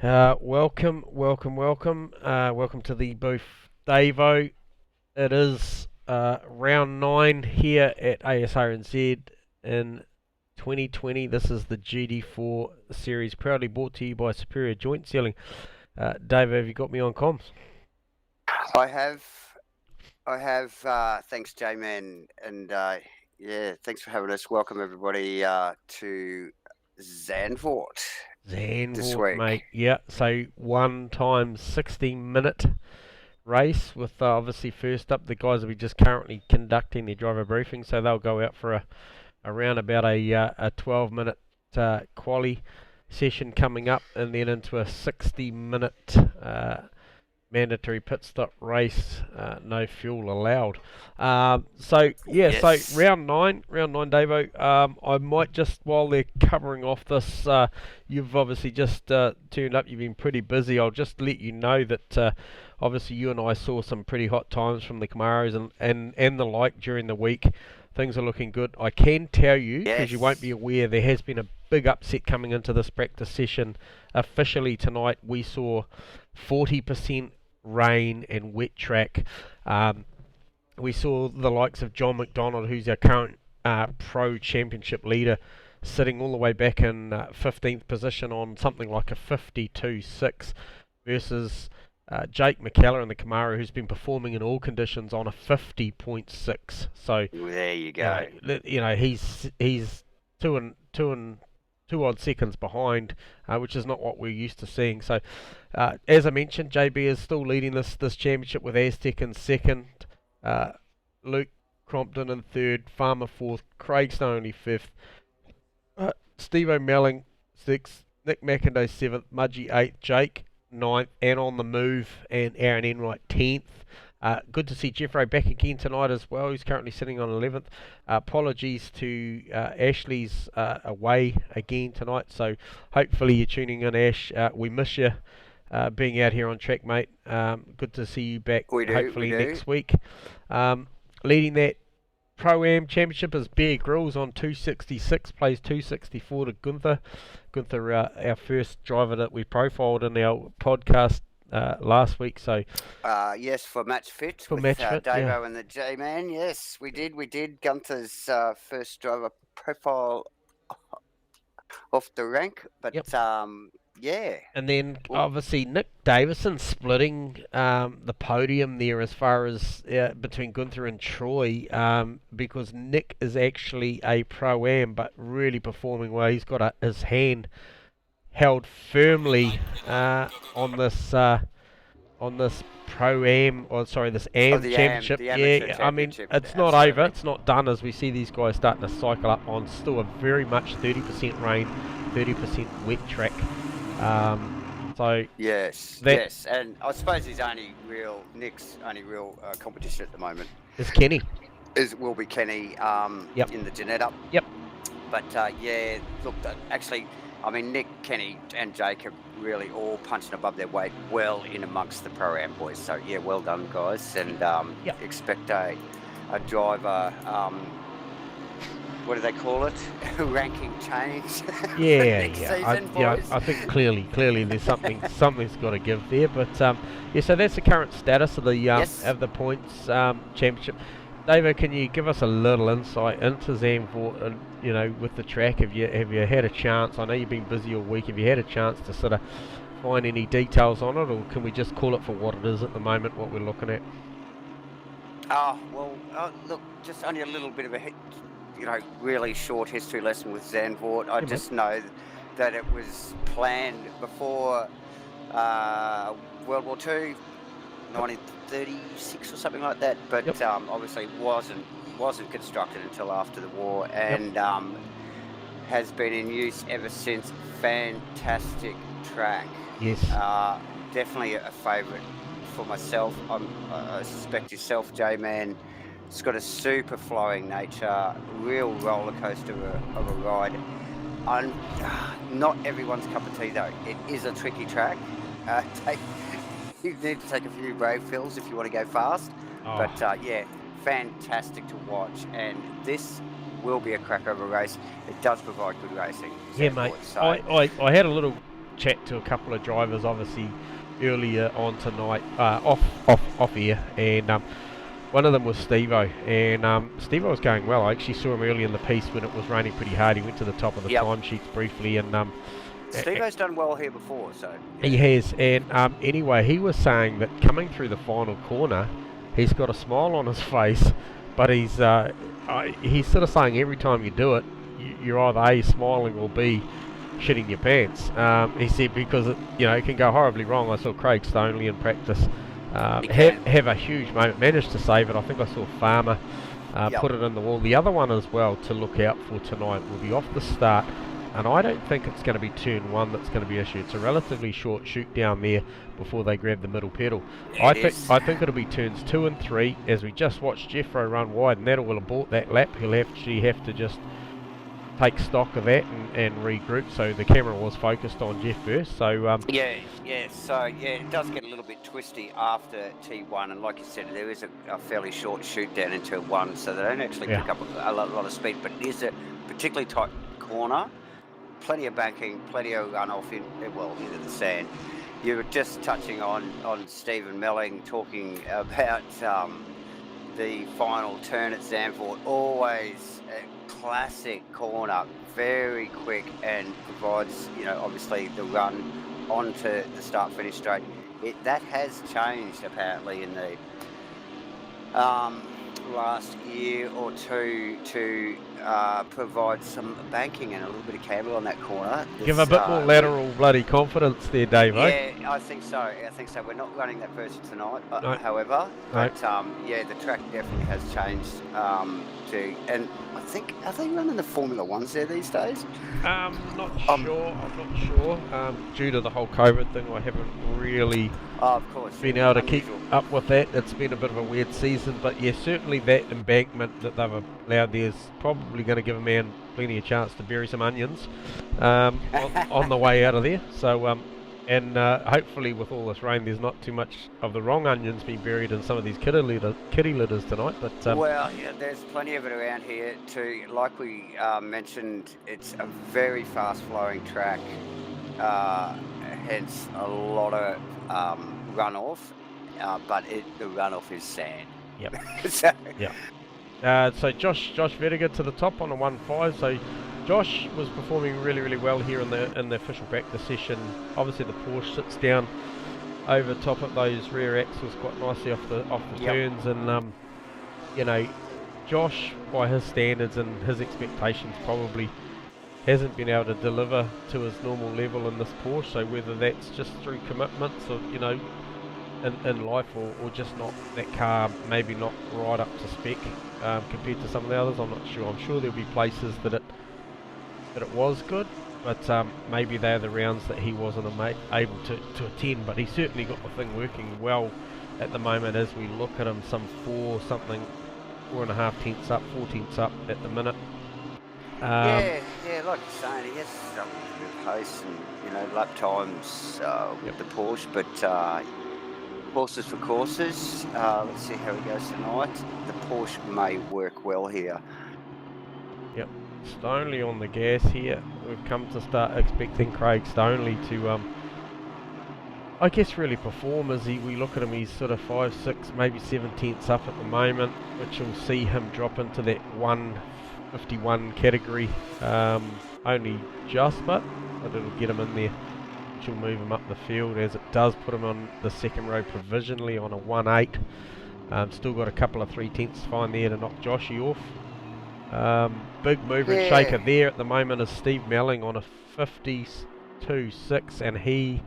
Welcome to the booth, Davo. It is round 9 here at ASRNZ in 2020. This is the GT4 series, proudly brought to you by Superior Joint Sealing. Davo, have you got me on comms? I have. Thanks, J-Man, and yeah, thanks for having us. Welcome everybody to Zandvoort this Zandvoort, week. mate. Yeah, so 1 times 60-minute race with obviously first up the guys will be just currently conducting their driver briefing, so they'll go out for around about a 12-minute quali session coming up, and then into a 60-minute mandatory pit stop race, no fuel allowed. So round nine, Davo. I might just, while they're covering off this, you've obviously just turned up. You've been pretty busy. I'll just let you know that obviously you and I saw some pretty hot times from the Camaros and the like during the week. Things are looking good. I can tell you, because you won't be aware, there has been a big upset coming into this practice session. Officially tonight, we saw 40% rain and wet track. We saw the likes of John McDonald, who's our current pro championship leader, sitting all the way back in 15th position on something like a 52.6 versus Jake McKellar in the Camaro, who's been performing in all conditions on a 50.6. So there you go. He's two odd seconds behind, which is not what we're used to seeing. So, as I mentioned, JB is still leading this championship with Aztec in second, Luke Crompton in third, Farmer fourth, Craig Stoney fifth, Steve O'Melling sixth, Nick McIndoe seventh, Mudgee eighth, Jake ninth, and on the move, and Aaron Enright 10th. Good to see Jeffro back again tonight as well. He's currently sitting on 11th. Apologies to Ashley's away again tonight, so hopefully you're tuning in, Ash. We miss you being out here on track, mate. Good to see you back, hopefully next week. Leading that Pro-Am Championship is Bear Grylls on 266, plays 264 to Gunther. Gunther, our first driver that we profiled in our podcast last week. So yes, for Match Fit for with Match Fit, Davo and the J-Man. Yes, we did Gunther's first driver profile off the rank, but yeah. And then obviously Nick Davison splitting the podium there as far as between Gunther and Troy, because Nick is actually a Pro-Am but really performing well. He's got his hand held firmly on this Pro-Am, this AM Championship. I mean, it's not over, it's not done, as we see these guys starting to cycle up on still a very much 30% rain, 30% wet track. So yes, and I suppose Nick's only real competition at the moment is Kenny. Will be Kenny in the Janetta. Yep. But yeah, look, actually, I mean, Nick, Kenny, and Jake are really all punching above their weight, well in amongst the Pro-Am boys. So yeah, well done, guys, and expect a driver. What do they call it? Ranking change. I think clearly there's something's got to give there. But so that's the current status of the points championship. Davo, can you give us a little insight into Zandvoort, with the track? Have you had a chance? I know you've been busy all week. Have you had a chance to sort of find any details on it, or can we just call it for what it is at the moment, what we're looking at? Look, just only a little bit of a really short history lesson with Zandvoort. I just know that it was planned before World War II, 1936 or something like that, but obviously wasn't constructed until after the war, and has been in use ever since. Fantastic track. Yes. Definitely a favourite for myself. I suspect yourself, J-Man. It's got a super flowing nature, real roller coaster of a ride. Not everyone's cup of tea though. It is a tricky track. You need to take a few brave fills if you want to go fast. But yeah, fantastic to watch, and this will be a cracker of a race. It does provide good racing. Yeah, mate. So I had a little chat to a couple of drivers, obviously earlier on tonight, off air, and one of them was Steve-O, and Steve-O was going well. I actually saw him early in the piece when it was raining pretty hard. He went to the top of the timesheets briefly, and Steve-O's done well here before, so he has. And anyway, he was saying that coming through the final corner, he's got a smile on his face, but he's sort of saying every time you do it, you're either A, smiling, or B, shitting your pants. He said because it can go horribly wrong. I saw Craig Stoneley in practice have a huge moment, managed to save it. I think I saw Farmer put it in the wall. The other one as well to look out for tonight will be off the start, and I don't think it's going to be turn 1 that's going to be issued. It's a relatively short shoot down there before they grab the middle pedal. I think it'll be turns 2 and 3, as we just watched Jeffro run wide, and that will abort that lap. He'll actually have to just take stock of that and regroup. So the camera was focused on Jeff first. So So it does get a little bit twisty after T1, and like you said, there is a fairly short shoot down into 1, so they don't actually pick up a lot of speed. But it is a particularly tight corner, plenty of banking, plenty of runoff into the sand. You were just touching on Stephen Melling talking about the final turn at Zandvoort. Always a classic corner, very quick, and provides obviously the run onto the start-finish straight. That has changed apparently in the last year or two to provide some banking and a little bit of camber on that corner. Give a bit more lateral bloody confidence there, Dave. Yeah, I think so. We're not running that version tonight, however. But the track definitely has changed and I think, are they running the Formula Ones there these days? I'm not sure. Due to the whole COVID thing, I haven't really been able to keep up with that. It's been a bit of a weird season, but yeah, certainly that embankment that they've allowed there is probably going to give a man plenty of chance to bury some onions on the way out of there. So hopefully with all this rain, there's not too much of the wrong onions being buried in some of these kitty litters tonight. But there's plenty of it around here too. Like we mentioned, it's a very fast-flowing track, hence a lot of runoff. But the runoff is sand. Yep. So, so Josh Vettiger to the top on a 1.5. So Josh was performing really, really well here in the official practice session. Obviously the Porsche sits down over top of those rear axles quite nicely off the turns, and Josh, by his standards and his expectations, probably hasn't been able to deliver to his normal level in this Porsche. So whether that's just through commitments or in life, or just not, that car maybe not right up to spec compared to some of the others, I'm not sure. I'm sure there'll be places that it was good, but maybe they're the rounds that he wasn't able to attend. But he's certainly got the thing working well at the moment as we look at him, some 4.5 tenths up, 4 tenths up at the minute. Like you're saying, he has some good pace and lap times with the Porsche, but horses for courses. Let's see how he goes tonight. The Porsche may work well here. Yep. Stoneley on the gas here. We've come to start expecting Craig Stoneley to I guess really perform. As we look at him, he's sort of 5, 6, maybe 7 tenths up at the moment, which will see him drop into that 151 category only just, but it'll get him in there, which will move him up the field, as it does put him on the second row provisionally on a 1.8. Still got a couple of 3 tenths to find there to knock Joshy off. Big mover and shaker there at the moment is Steve Melling on a 52.6, and he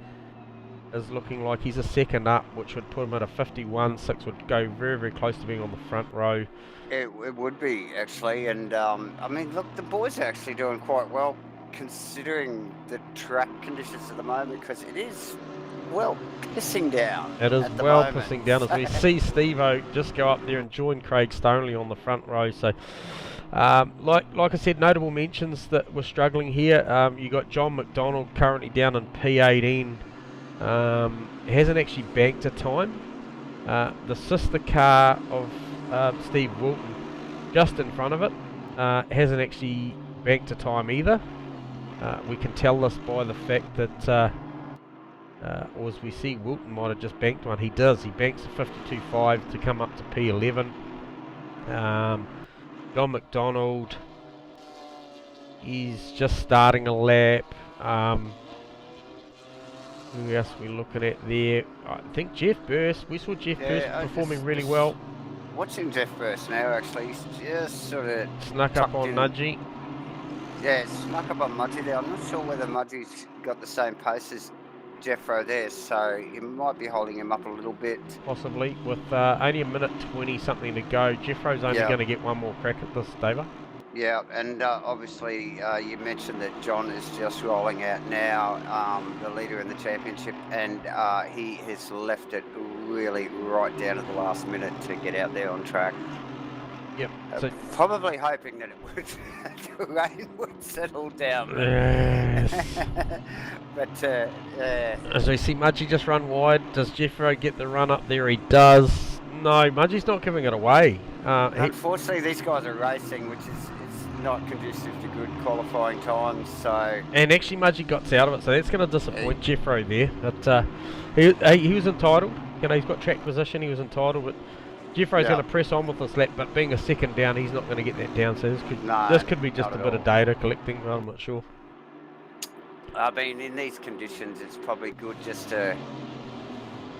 is looking like he's a second up, which would put him at a 51.6, would go very, very close to being on the front row. It would be, actually, and I mean, look, the boys are actually doing quite well considering the track conditions at the moment, because it is well pissing down. It is well pissing down as we see Steve-O just go up there and join Craig Stoneley on the front row. So like I said, notable mentions that were struggling here. You got John McDonald currently down in P18. Hasn't actually banked a time. The sister car of Steve Wilton just in front of it hasn't actually banked a time either. We can tell this by the fact that, or as we see, Wilton might have just banked one. He does. He banks a 52.5 to come up to P11. John McDonald, he's just starting a lap. Who else are we looking at there? I think Jeff Burst. We saw Jeff Burst performing really well. Watching Jeff Burst now, actually, he's just sort of Snuck up on Mudgee. Yeah, snuck up on Mudgee there. I'm not sure whether Mudgee's got the same pace as Jeffro there, so you might be holding him up a little bit. Possibly, with only a minute 20 something to go. Jeffro's only going to get one more crack at this, David. Yeah, and obviously you mentioned that John is just rolling out now, the leader in the championship, and he has left it really right down at the last minute to get out there on track. Yep. So probably hoping that it would, the rain would settle down. Yes. But as we see Mudgee just run wide, does Jeffro get the run up there? He does. No, Mudgee's not giving it away. Unfortunately, these guys are racing, which is not conducive to good qualifying times. So. And actually, Mudgee got out of it, so that's going to disappoint Jeffro there. But he was entitled. You know, he's got track position. He was entitled, but Jeffro's going to press on with this lap. But being a second down, he's not going to get that down. So this could be just a bit of data collecting. I'm not sure. I mean, in these conditions, it's probably good just to,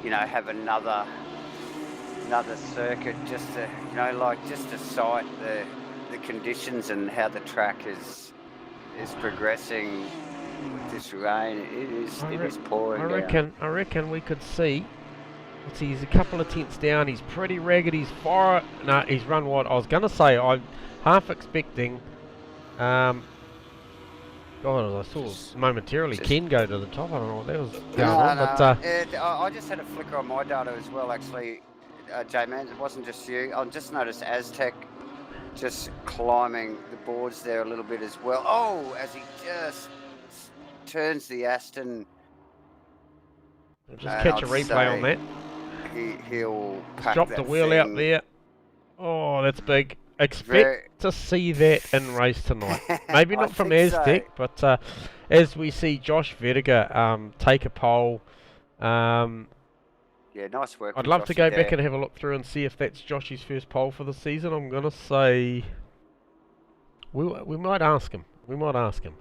have another circuit, just to, just to sight the conditions and how the track is progressing with this rain. It is pouring. I reckon we could see. Let's see, he's a couple of tenths down. He's pretty ragged. He's far. No, he's run wide. I was going to say I'm half expecting. God, I saw momentarily Ken go to the top. I don't know what that was going on. But I just had a flicker on my data as well, actually, J-Man. It wasn't just you. I just noticed Aztec just climbing the boards there a little bit as well. Oh, as he just turns the Aston. Just catch a replay on that. He'll pack drop the wheel out there. Oh, that's big. Expect to see that in race tonight. Maybe not from Aztec, but as we see Josh Vertiger take a pole. Yeah, nice work. I'd love to go back and have a look through and see if that's Josh's first pole for the season. I'm going to say we might ask him. We might ask him.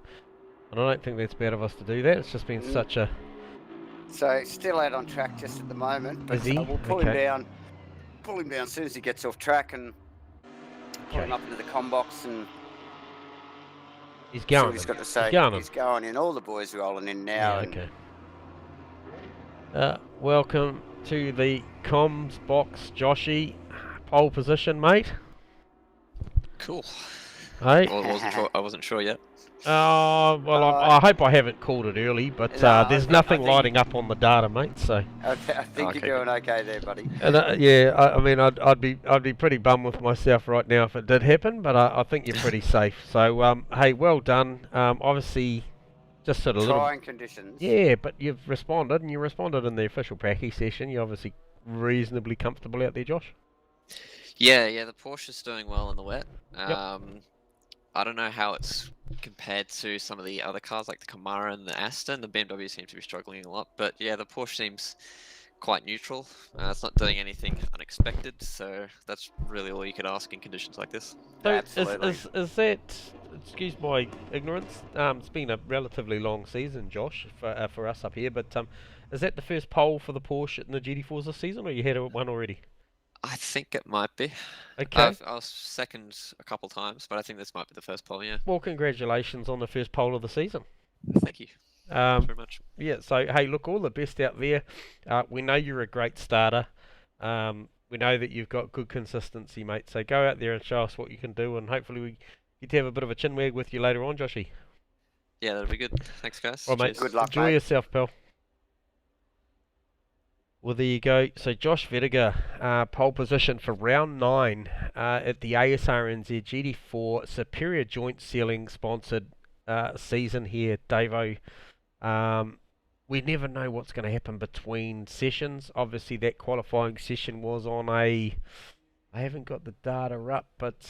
And I don't think that's bad of us to do that. It's just been such a... So still out on track just at the moment, but we'll pull him down. Pull him down as soon as he gets off track and pull him up into the com box, and he's going. He's got to say he's going in. All the boys rolling in now. Yeah, okay. Welcome to the comms box, Joshy. Pole position, mate. Cool. Hey. I wasn't sure yet. Well, I hope I haven't called it early, but there's nothing lighting up on the data, mate. So I think you're doing okay there, buddy. And I mean, I'd be pretty bummed with myself right now if it did happen, but I think you're pretty safe. So hey, well done. Obviously, just sort of trying conditions. Yeah, but you've responded, and you responded in the official Packy session. You're obviously reasonably comfortable out there, Josh. Yeah, the Porsche's doing well in the wet. Yep. I don't know how it's compared to some of the other cars like the Camaro and the Aston. The BMW seems to be struggling a lot, but yeah, the Porsche seems quite neutral. It's not doing anything unexpected, so that's really all you could ask in conditions like this. So absolutely. Is that, excuse my ignorance, it's been a relatively long season, Josh, for us up here, but is that the first pole for the Porsche in the GT4s this season, or you had one already? I think it might be. Okay. I was second a couple times, but I think this might be the first pole, yeah. Well, congratulations on the first pole of the season. Thank you. Thanks very much. Yeah, so, hey, look, all the best out there. We know you're a great starter. We know that you've got good consistency, mate, so go out there and show us what you can do, and hopefully we get to have a bit of a chinwag with you later on, Joshy. Yeah, that'll be good. Thanks, guys. Well, mate, good luck, enjoy yourself, pal. Well, there you go. So Josh Vertiger, pole position for round 9 at the ASRNZ GT4 Superior Joint Sealing sponsored season here, Davo. We never know what's going to happen between sessions. Obviously, that qualifying session was on a... I haven't got the data up, but...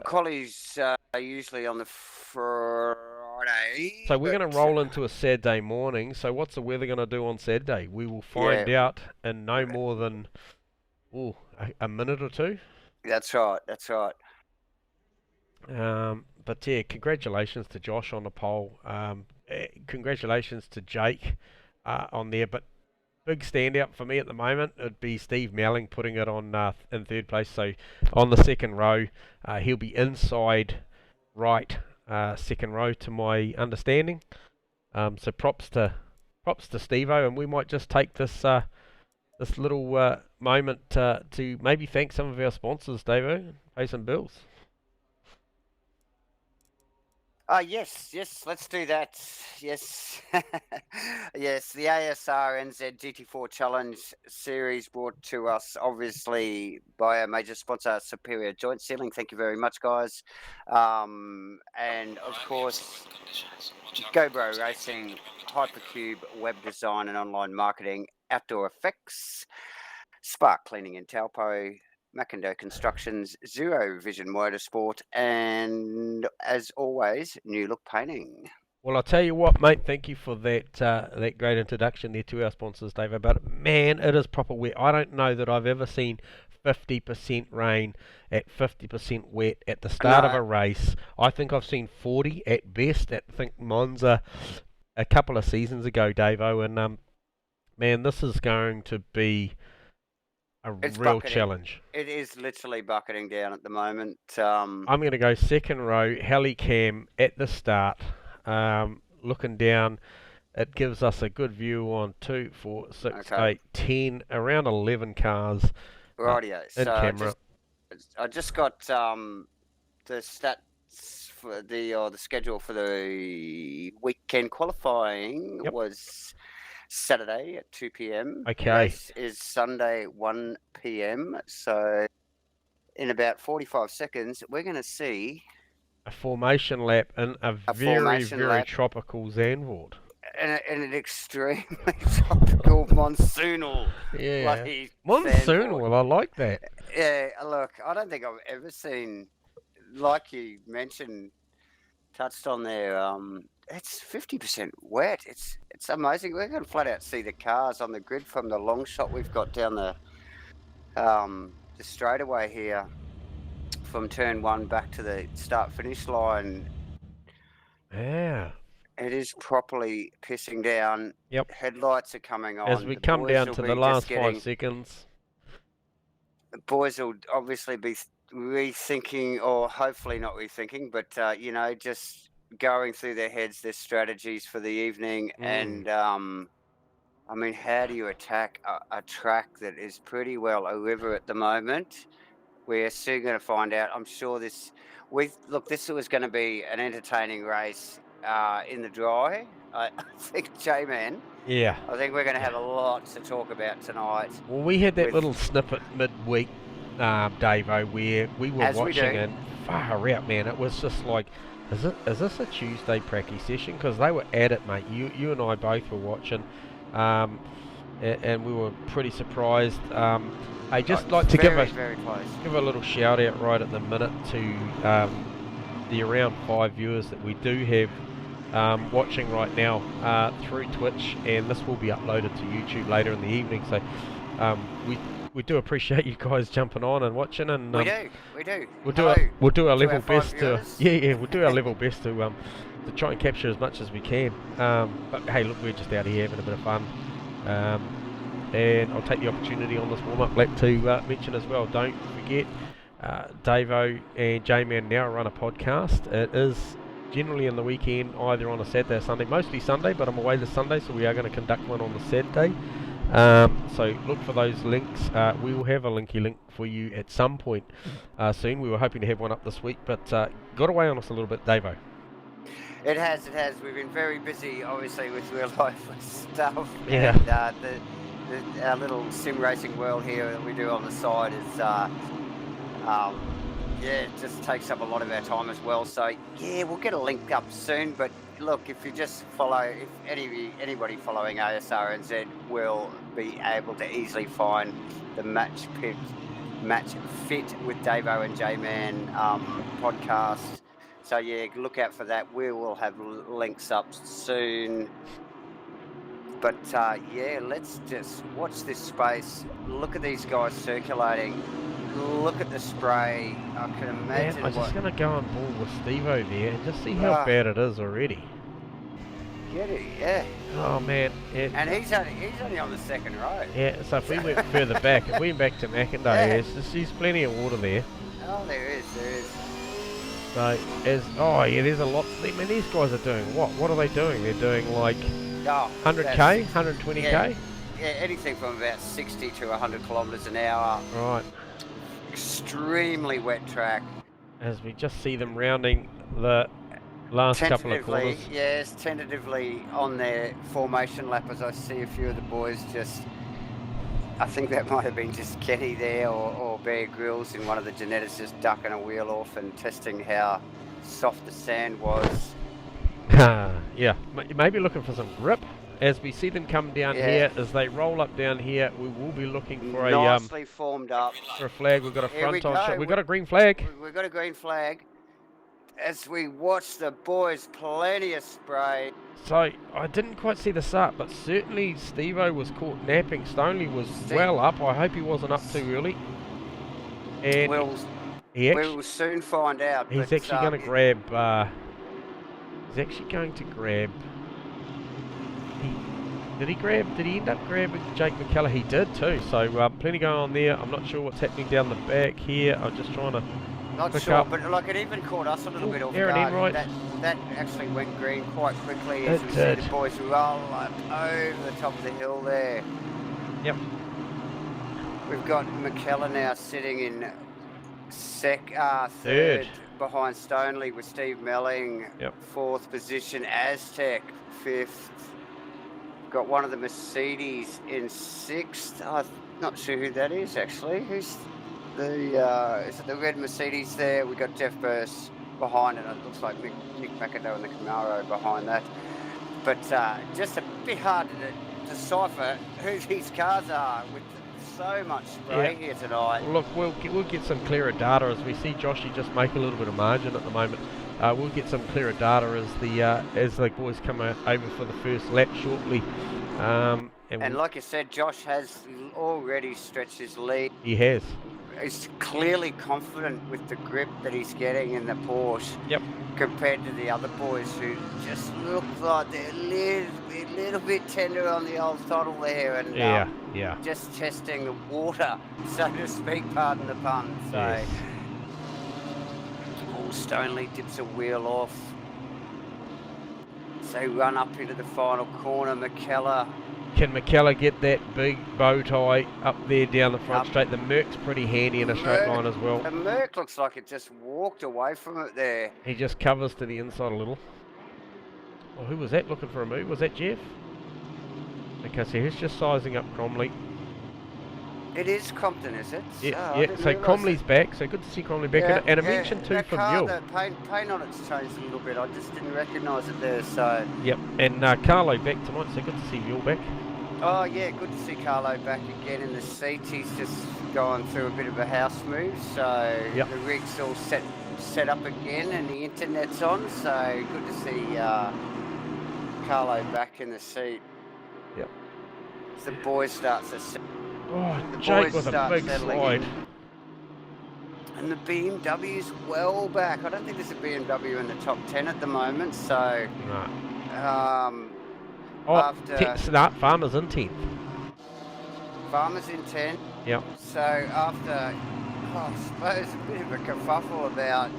Quali's usually on the Friday Friday. So we're going but, to roll into a Saturday morning. So what's the weather going to do on Saturday? We will find out in no more than a minute or two. That's right. That's right. But yeah, congratulations to Josh on the pole. Congratulations to Jake on there. But big standout for me at the moment would be Steve Melling putting it on in third place. So on the second row, he'll be inside right second row to my understanding. So props to Steve-O, and we might just take this this little moment to maybe thank some of our sponsors, Davo, pay some bills. Yes, let's do that. Yes. Yes, the ASRNZ GT4 Challenge series brought to us, obviously, by our major sponsor, Superior Joint Sealing. Thank you very much, guys. And, of course, GoBro Racing, Hypercube, Web Design and Online Marketing, Outdoor Effects, Spark Cleaning and Taupo, Mackinder Constructions, Zero Vision Motorsport, and as always, New Look Painting. Well, I'll tell you what, mate. Thank you for that that great introduction there to our sponsors, Dave. But man, it is proper wet. I don't know that I've ever seen 50% rain at 50% wet at the start of a race. I think I've seen 40 at best at Monza a couple of seasons ago, Davo. And man, this is going to be it's real bucketing. Challenge. It is literally bucketing down at the moment. I'm going to go second row, helicam at the start, looking down. It gives us a good view on 2, 4, 6, 8, 10, around 11 cars. Rightio. In camera. I just got the stats for the schedule for the weekend qualifying was Saturday at 2 p.m. Okay. Race is Sunday 1 p.m. So in about 45 seconds, we're going to see a formation lap in a very tropical Zandvoort. And an extremely tropical monsoonal. Yeah. Monsoonal, I like that. Yeah, look, I don't think I've ever seen, like you mentioned, touched on there, it's 50% wet. It's amazing. We're going to flat out see the cars on the grid from the long shot we've got down the straightaway here from turn 1 back to the start-finish line. Yeah. It is properly pissing down. Yep. Headlights are coming on. As we come down to the last 5 seconds. The boys will obviously be rethinking, or hopefully not rethinking, but, just going through their heads, their strategies for the evening. And, I mean, how do you attack a track that is pretty well a river at the moment? We're soon going to find out. I'm sure this was going to be an entertaining race in the dry. I think, J-Man. Yeah. I think we're going to have a lot to talk about tonight. Well, we had that little snippet midweek, Davo, where we were watching and far out, man. It was just like, is this a Tuesday pracky session? Because they were at it, mate. You and I both were watching, and we were pretty surprised. I just like to give a little shout out right at the minute to the around 5 viewers that we do have watching right now through Twitch, and this will be uploaded to YouTube later in the evening. So we do appreciate you guys jumping on and watching, and we do. We'll do our level best to we'll do our level best to try and capture as much as we can. But hey, look, we're just out here having a bit of fun. And I'll take the opportunity on this warm-up lap to mention as well, don't forget, Davo and J-Man now run a podcast. It is generally in the weekend, either on a Saturday or Sunday, mostly Sunday, but I'm away this Sunday, so we are going to conduct one on the Saturday. So look for those links. We will have a linky link for you at some point soon. We were hoping to have one up this week, but got away on us a little bit, Davo. It has. We've been very busy, obviously, with real life stuff. Yeah. And our little sim racing world here that we do on the side is, it just takes up a lot of our time as well. So, yeah, we'll get a link up soon. But look, if you just follow, if anybody following ASRNZ will be able to easily find the Match Fit with Davo and J-Man podcast. So yeah, look out for that. We will have links up soon. But yeah, let's just watch this space. Look at these guys circulating. Look at the spray. I can imagine Man, I'm just going to go on board with Steve-O there and just see how bad it is already. Get it, yeah. Oh man. And he's only on the second row. Yeah, so if we went further back, if we went back to Mackinday, there's plenty of water there. Oh, there is. So, there's a lot. I mean, these guys are doing what? What are they doing? They're doing like 100k, 120k? Yeah, anything from about 60 to 100 kilometres an hour. Right. Extremely wet track. As we just see them rounding the last couple of corners. Yes, tentatively on their formation lap, as I see a few of the boys just... I think that might have been just Kenny there or Bear Grylls in one of the genetics just ducking a wheel off and testing how soft the sand was. Yeah, maybe looking for some grip. As we see them come down here, as they roll up down here, we will be looking for nicely formed up. For a flag. We've got a front on shot. We've got a green flag. We've got a green flag. As we watch the boys, plenty of spray. So, I didn't quite see the start, but certainly Steve-O was caught napping. Stoney was well up. I hope he wasn't up too early. And we will soon find out. He's actually going to grab... Did he end up grabbing Jake McKellar? He did too. So, plenty going on there. I'm not sure what's happening down the back here. I'm just trying to... Not sure, but like it even caught us a little bit off guard. That actually went green quite quickly as we see the boys roll up over the top of the hill there. Yep. We've got McKellar now sitting in third behind Stoneley with Steve Melling. Yep. Fourth position, Aztec fifth. Got one of the Mercedes in sixth. I'm not sure who that is actually. Who's is it the red Mercedes there? We got Jeff Burst behind it. It looks like Nick McIndoe and the Camaro behind that. But just a bit hard to decipher who these cars are with so much spray here tonight. Look, we'll get some clearer data as we see Joshy just make a little bit of margin at the moment. We'll get some clearer data as the boys come over for the first lap shortly. And like you said, Josh has already stretched his lead. He has. He's clearly confident with the grip that he's getting in the Porsche. Yep. Compared to the other boys who just look like they're a little bit tender on the old throttle there, and just testing the water, so to speak. Pardon the pun. So, yes. Stoneley dips a wheel off. So run up into the final corner. McKellar. Can McKellar get that big bow tie up there down the front straight? The Merc's pretty handy in a straight line as well. The Merc looks like it just walked away from it there. He just covers to the inside a little. Oh, who was that looking for a move? Was that Jeff? Okay, so he's just sizing up Cromley. It is Compton, is it? Yeah. So Cromley's back. So good to see Cromley back. And a mention too for Mule. The paint on it's changed a little bit. I just didn't recognise it there. So. Yep. And Carlo back tonight. So good to see Mule back. Oh yeah, good to see Carlo back again in the seats. He's just going through a bit of a house move. So the rig's all set up again, and the internet's on. So good to see Carlo back in the seat. Yep. As the boys start to. Jake with a big slide. And the BMW's well back. I don't think there's a BMW in the top 10 at the moment, so... No. Farmer's in 10th. Farmer's in 10th. Yep. So after, I suppose, a bit of a kerfuffle about,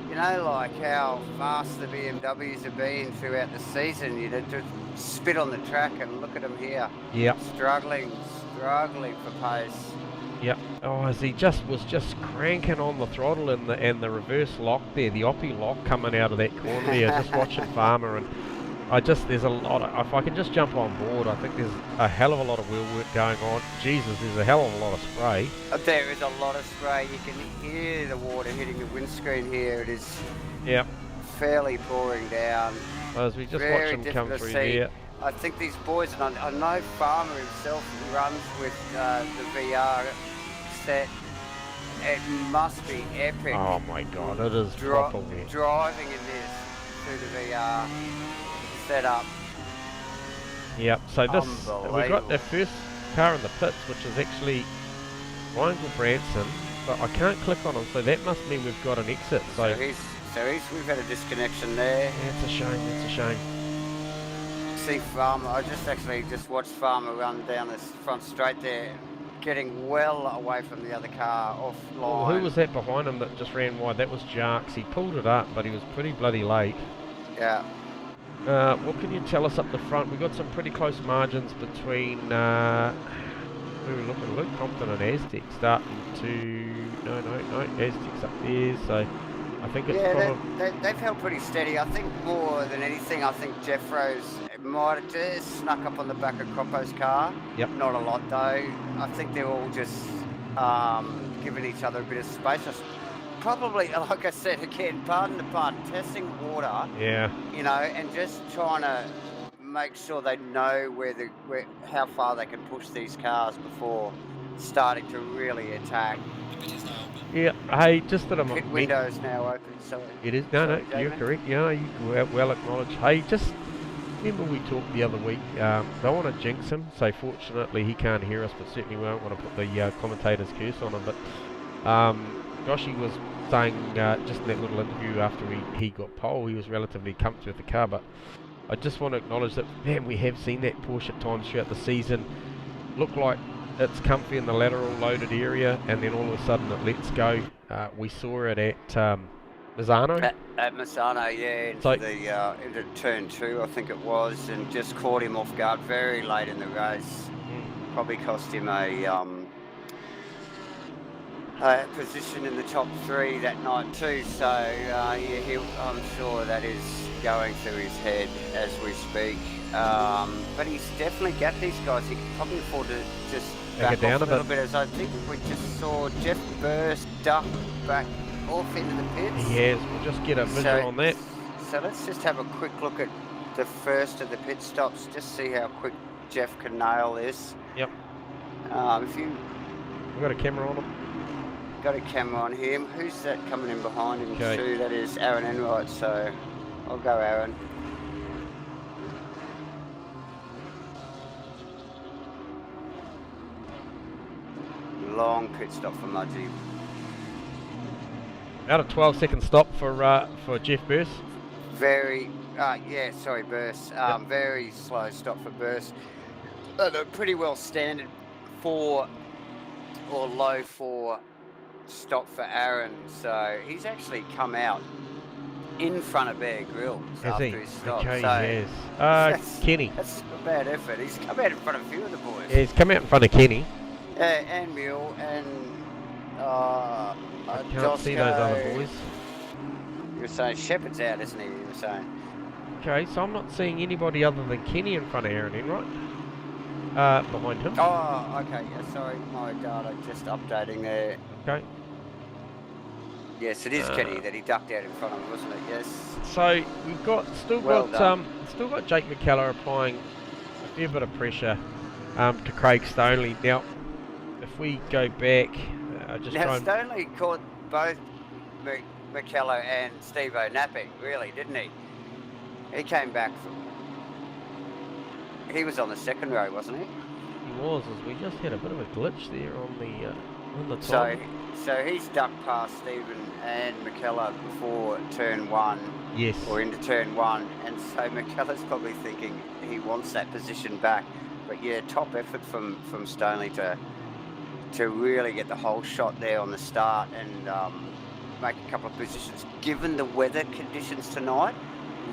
like how fast the BMWs have been throughout the season, to spit on the track and look at them here. Yep. Struggling for pace. Yep. Oh, as he was just cranking on the throttle and the reverse lock there, the Oppie lock coming out of that corner there, just watching Farmer, and there's a lot of, if I can just jump on board, I think there's a hell of a lot of wheel work going on. Jesus, there's a hell of a lot of spray. There is a lot of spray. You can hear the water hitting the windscreen here. It is fairly pouring down. As we just watch them come through here. I think these boys, and I know Farmer himself runs with the VR set. It must be epic. Oh my god, it is proper wet. Driving in this through the VR setup. Yep, so this, we got the first car in the pits, which is actually Ryan Branson, but I can't click on him, so that must mean we've got an exit. So we've had a disconnection there. Yeah, it's a shame, it's a shame. See Farmer, I just watched Farmer run down this front straight there, getting well away from the other car, offline. Well, who was that behind him that just ran wide? That was Jarks. He pulled it up, but he was pretty bloody late. Yeah. What can you tell us up the front? We've got some pretty close margins between we were looking at Luke Compton and Aztec starting to... No, Aztec's up there, so I think it's probably... they've held pretty steady. I think more than anything, I think Jeff Rose might have just snuck up on the back of Croppo's car. Yep. Not a lot though. I think they're all just giving each other a bit of space. Probably, like I said again, pardon the pun, testing water. Yeah. You know, and just trying to make sure they know how far they can push these cars before starting to really attack. Yeah, hey, just that I'm... Pit window's now open, so... It is, no, you're correct, yeah, you well acknowledged. Hey, just remember we talked the other week, don't want to jinx him, so fortunately he can't hear us, but certainly we don't want to put the commentator's curse on him, but Joshy was saying just in that little interview after he got pole, he was relatively comfortable with the car, but I just want to acknowledge that, man, we have seen that Porsche at times throughout the season look like it's comfy in the lateral loaded area, and then all of a sudden it lets go. We saw it at Mazzano. At Mazzano, yeah, into turn 2, I think it was, and just caught him off guard very late in the race. Probably cost him a position in the top 3 that night too. So I'm sure that is going through his head as we speak. But he's definitely got these guys. He can probably afford to just back off a little bit, as I think we just saw Jeff Burst duck back off into the pits. He has. We'll just get a visual on that. So let's just have a quick look at the first of the pit stops, just see how quick Jeff can nail this. Yep. If you... We've got a camera on him. Got a camera on him. Who's that coming in behind him too? That is Aaron Enright, so I'll go Aaron. Long pit stop for Mudgee. About a 12-second stop for Jeff Burst. Burst. Very slow stop for Burst. Pretty well standard for, or low for, stop for Aaron. So he's actually come out in front of Bear Grylls after his stop. Okay, so yes. Kenny. That's a bad effort. He's come out in front of a few of the boys. Yeah, he's come out in front of Kenny. And Mule and I can't see those other boys. You were saying Shepard's out, isn't he? You were saying. Okay, so I'm not seeing anybody other than Kenny in front of Aaron Enright. Behind him. Oh, okay. Yeah, sorry, my data just updating there. Okay. Yes, it is Kenny that he ducked out in front of, wasn't it? Yes. So we've still got Jake McKellar applying a fair bit of pressure to Craig Stoneley. Now, if we go back, Stoneley caught both McKellar and Steve-O napping, really, didn't he? He came back from... He was on the second row, wasn't he? He was, as we just had a bit of a glitch there on the top. So he's ducked past Stephen and McKellar before turn 1. Yes. Or into turn 1, and so McKellar's probably thinking he wants that position back. But yeah, top effort from Stoneley to really get the whole shot there on the start and make a couple of positions. Given the weather conditions tonight,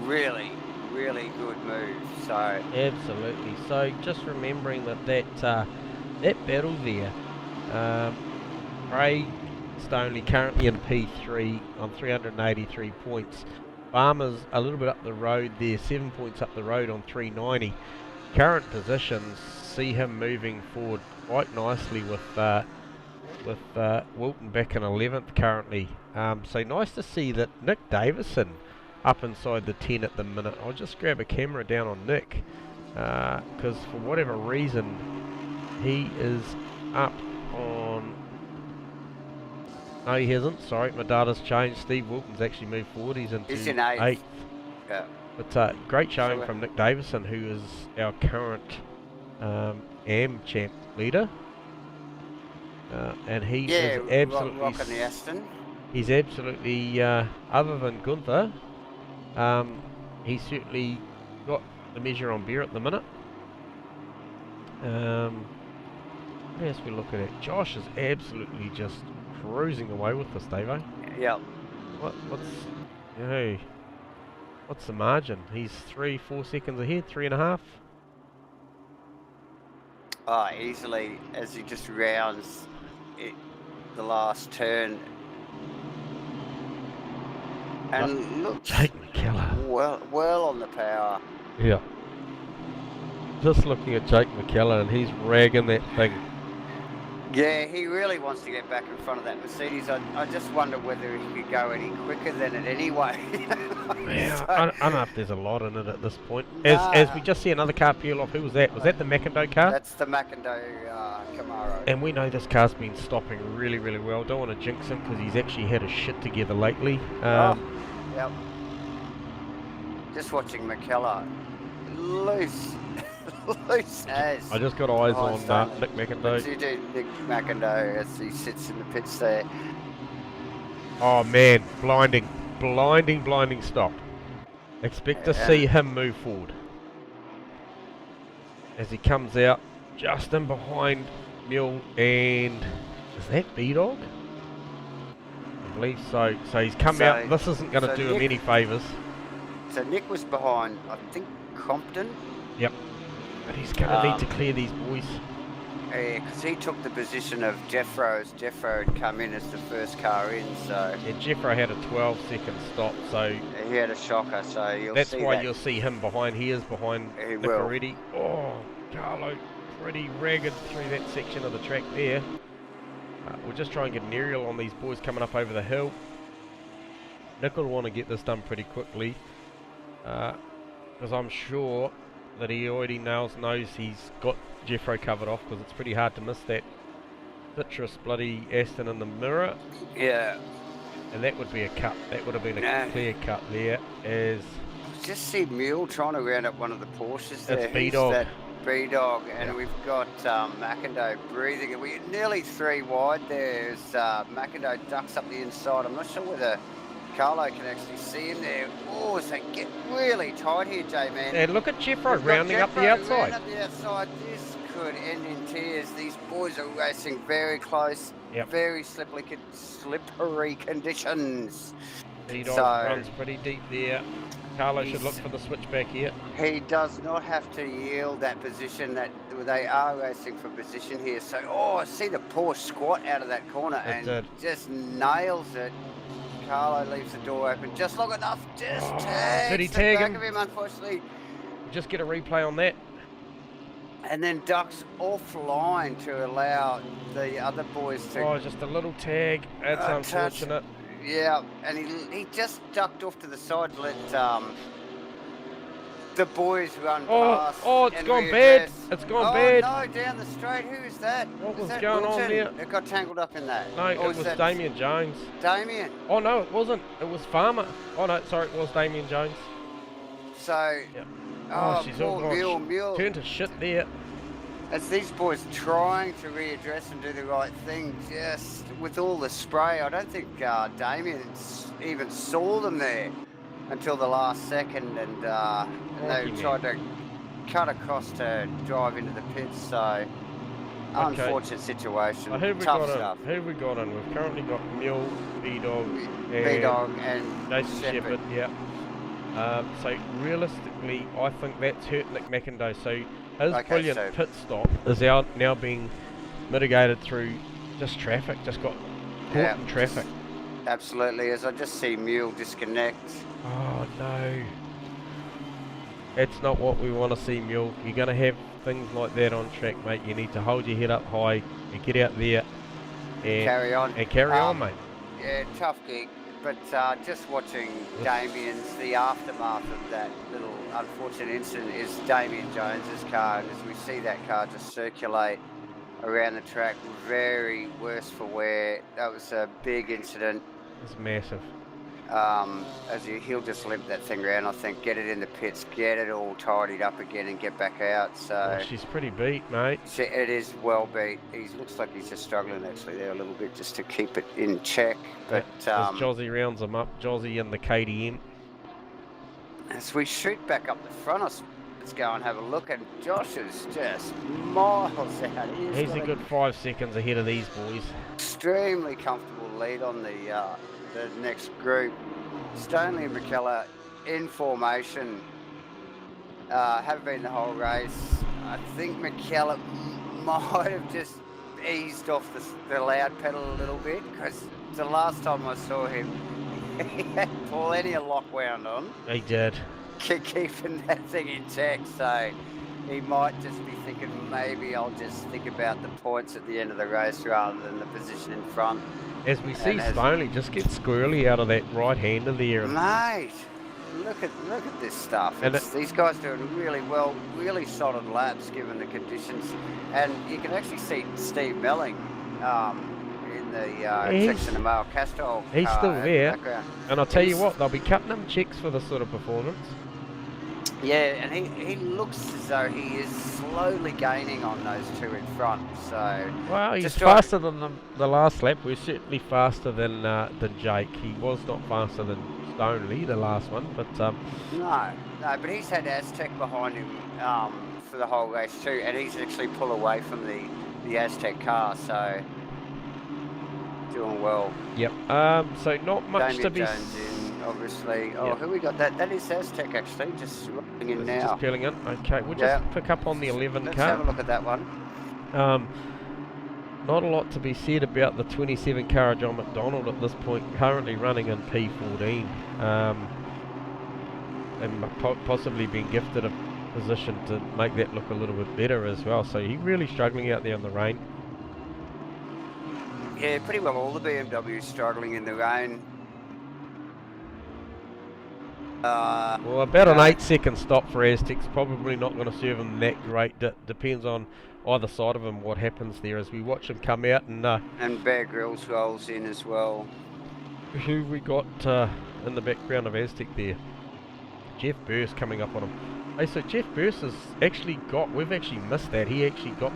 really good move. So absolutely. So just remembering that battle there, Craig Stoneley currently in P3 on 383 points. Farmer's a little bit up the road there, 7 points up the road on 390. Current positions see him moving forward quite nicely with Wilton back in 11th currently. So nice to see that Nick Davison up inside the 10 at the minute. I'll just grab a camera down on Nick because for whatever reason he is up on No, he hasn't. Sorry, my data's changed. Steve Wilkins actually moved forward. He's in 8th. Yeah. But great showing So, from Nick Davison, who is our current AM champ leader. And he is absolutely rocking the Aston. He's absolutely, other than Gunther, he's certainly got the measure on beer at the minute. What else we look at it? Josh is absolutely just cruising away with this, Davo. Yep. What's the margin? He's 3-4 seconds ahead, 3.5. Oh, easily as he just rounds the last turn. And look, Jake McKellar. Well on the power. Yeah. Just looking at Jake McKellar, and he's ragging that thing. Yeah, he really wants to get back in front of that Mercedes. I just wonder whether he could go any quicker than it anyway. Yeah, I don't know if there's a lot in it at this point. As we just see another car peel off, who was that? Was that the McIndoe car? That's the McIndoe Camaro. And we know this car's been stopping really, really well. Don't want to jinx him because he's actually had his shit together lately. Yep. Just watching McKellar. Loose as. I just got eyes on Nick McIndoe. You do Nick McIndoe as he sits in the pits there. Oh man, blinding stop. Expect to see him move forward. As he comes out, just in behind Mule and... Is that B-Dog? I believe so. So he's come out. This isn't going to do him any favours. So Nick was behind, I think, Compton. Yep. But he's going to need to clear these boys. Yeah, because he took the position of Jeffro's. Jeffro had come in as the first car in, so... Yeah, Jeffro had a 12-second stop, so... He had a shocker, so you'll see That's why you'll see him behind. He is behind Nick already. Oh, Carlo, pretty ragged through that section of the track there. We'll just try and get an aerial on these boys coming up over the hill. Nick will want to get this done pretty quickly. Because I'm sure that he already knows he's got Jeffro covered off, because it's pretty hard to miss that citrus bloody Aston in the mirror. Yeah. And that would be a cut. That would have been a clear cut there. As just see Mule trying to round up one of the Porsches there. That's B-Dog. That B-Dog, and we've got McIndoe breathing. We're nearly 3 wide there as McIndoe ducks up the inside. I'm not sure whether Carlo can actually see him there. Oh, as they get really tight here, J-Man. And look at Jeffro rounding up the outside. Up the outside. This could end in tears. These boys are racing very close, very slippery conditions. B-Dog runs pretty deep there. Carlo should look for the switchback here. He does not have to yield that position. That they are racing for position here. So, see the Porsche squat out of that corner and just nails it. Carlo leaves the door open just long enough. Just did he tags tag the back him? of him, unfortunately. Just get a replay on that. And then ducks offline to allow the other boys to... Oh, just a little tag. That's unfortunate. Yeah, and he just ducked off to the side to let the boys run past. Oh, it's gone bad. It's gone bad. Oh, no, down the straight. Who is that? What was going on there? It got tangled up in that. No, it was Damien Jones. Damien? Oh, no, it wasn't. It was Farmer. Oh, no, sorry, it was Damien Jones. So... Yep. She's all gone. Mule. Turned to shit there. As these boys trying to readdress and do the right thing, just with all the spray, I don't think Damien even saw them there until the last second, and they tried to cut across to drive into the pits. So unfortunate situation. Tough stuff. Who have we got in? We've currently got Mule, B-Dog, and Jason Shepherd. Yeah. So realistically, I think that's hurt Nick McIndoe. So his brilliant pit stop is now being mitigated through just traffic. Just got caught in traffic. Absolutely, as I just see Mule disconnect. Oh no. That's not what we want to see, Mule. You're going to have things like that on track, mate. You need to hold your head up high and get out there and carry on. And carry on, mate. Yeah, tough gig. But just watching Damien's, the aftermath of that little unfortunate incident is Damien Jones's car, and as we see that car just circulate around the track. Very worse for wear. That was a big incident. It's massive. He'll just limp that thing around, I think, get it in the pits, get it all tidied up again and get back out. So She's pretty beat, mate. it is well beat. He looks like he's just struggling actually there a little bit just to keep it in check. But as Jozzy rounds him up, Jozzy and the KDM. As we shoot back up the front, let's go and have a look. And Josh is just miles out. He's a good 5 seconds ahead of these boys. Extremely comfortable lead on the next group. Stonley and McKellar in formation. Have been the whole race. I think McKellar might have just eased off the loud pedal a little bit, because the last time I saw him, he had plenty of lock wound on. He did. Keeping that thing in check, so he might just be thinking, maybe I'll just think about the points at the end of the race rather than the position in front. As we see Stoney just get squirrely out of that right-hander there. Mate, look at this stuff. These guys doing really well, really solid laps given the conditions. And you can actually see Steve Melling in the section of Male Castile. He's still there. And I'll tell you what, they'll be cutting him checks for this sort of performance. Yeah, and he looks as though he is slowly gaining on those two in front. So well, he's faster than the last lap. We're certainly faster than Jake. He was not faster than Stoney, the last one, but no, but he's had Aztec behind him for the whole race too, and he's actually pulled away from the Aztec car, so doing well. Yep. So not much Damien to be. Jones in, obviously. Oh, yep. Who we got? That is Aztec actually, just rolling in now. Just peeling in. Okay, we'll just pick up on the 11 Let's car. have a look at that one. Not a lot to be said about the 27 car of John McDonald at this point, currently running in P14. And possibly been gifted a position to make that look a little bit better as well. So he's really struggling out there in the rain. Yeah, pretty well all the BMWs struggling in the rain. Well, about an 8-second stop for Aztec's probably not going to serve him that great. Depends on either side of him what happens there as we watch him come out. And Bear Grylls rolls in as well. Who we got in the background of Aztec there? Jeff Burse coming up on him. Hey, so Jeff Burse has actually we've actually missed that. He actually got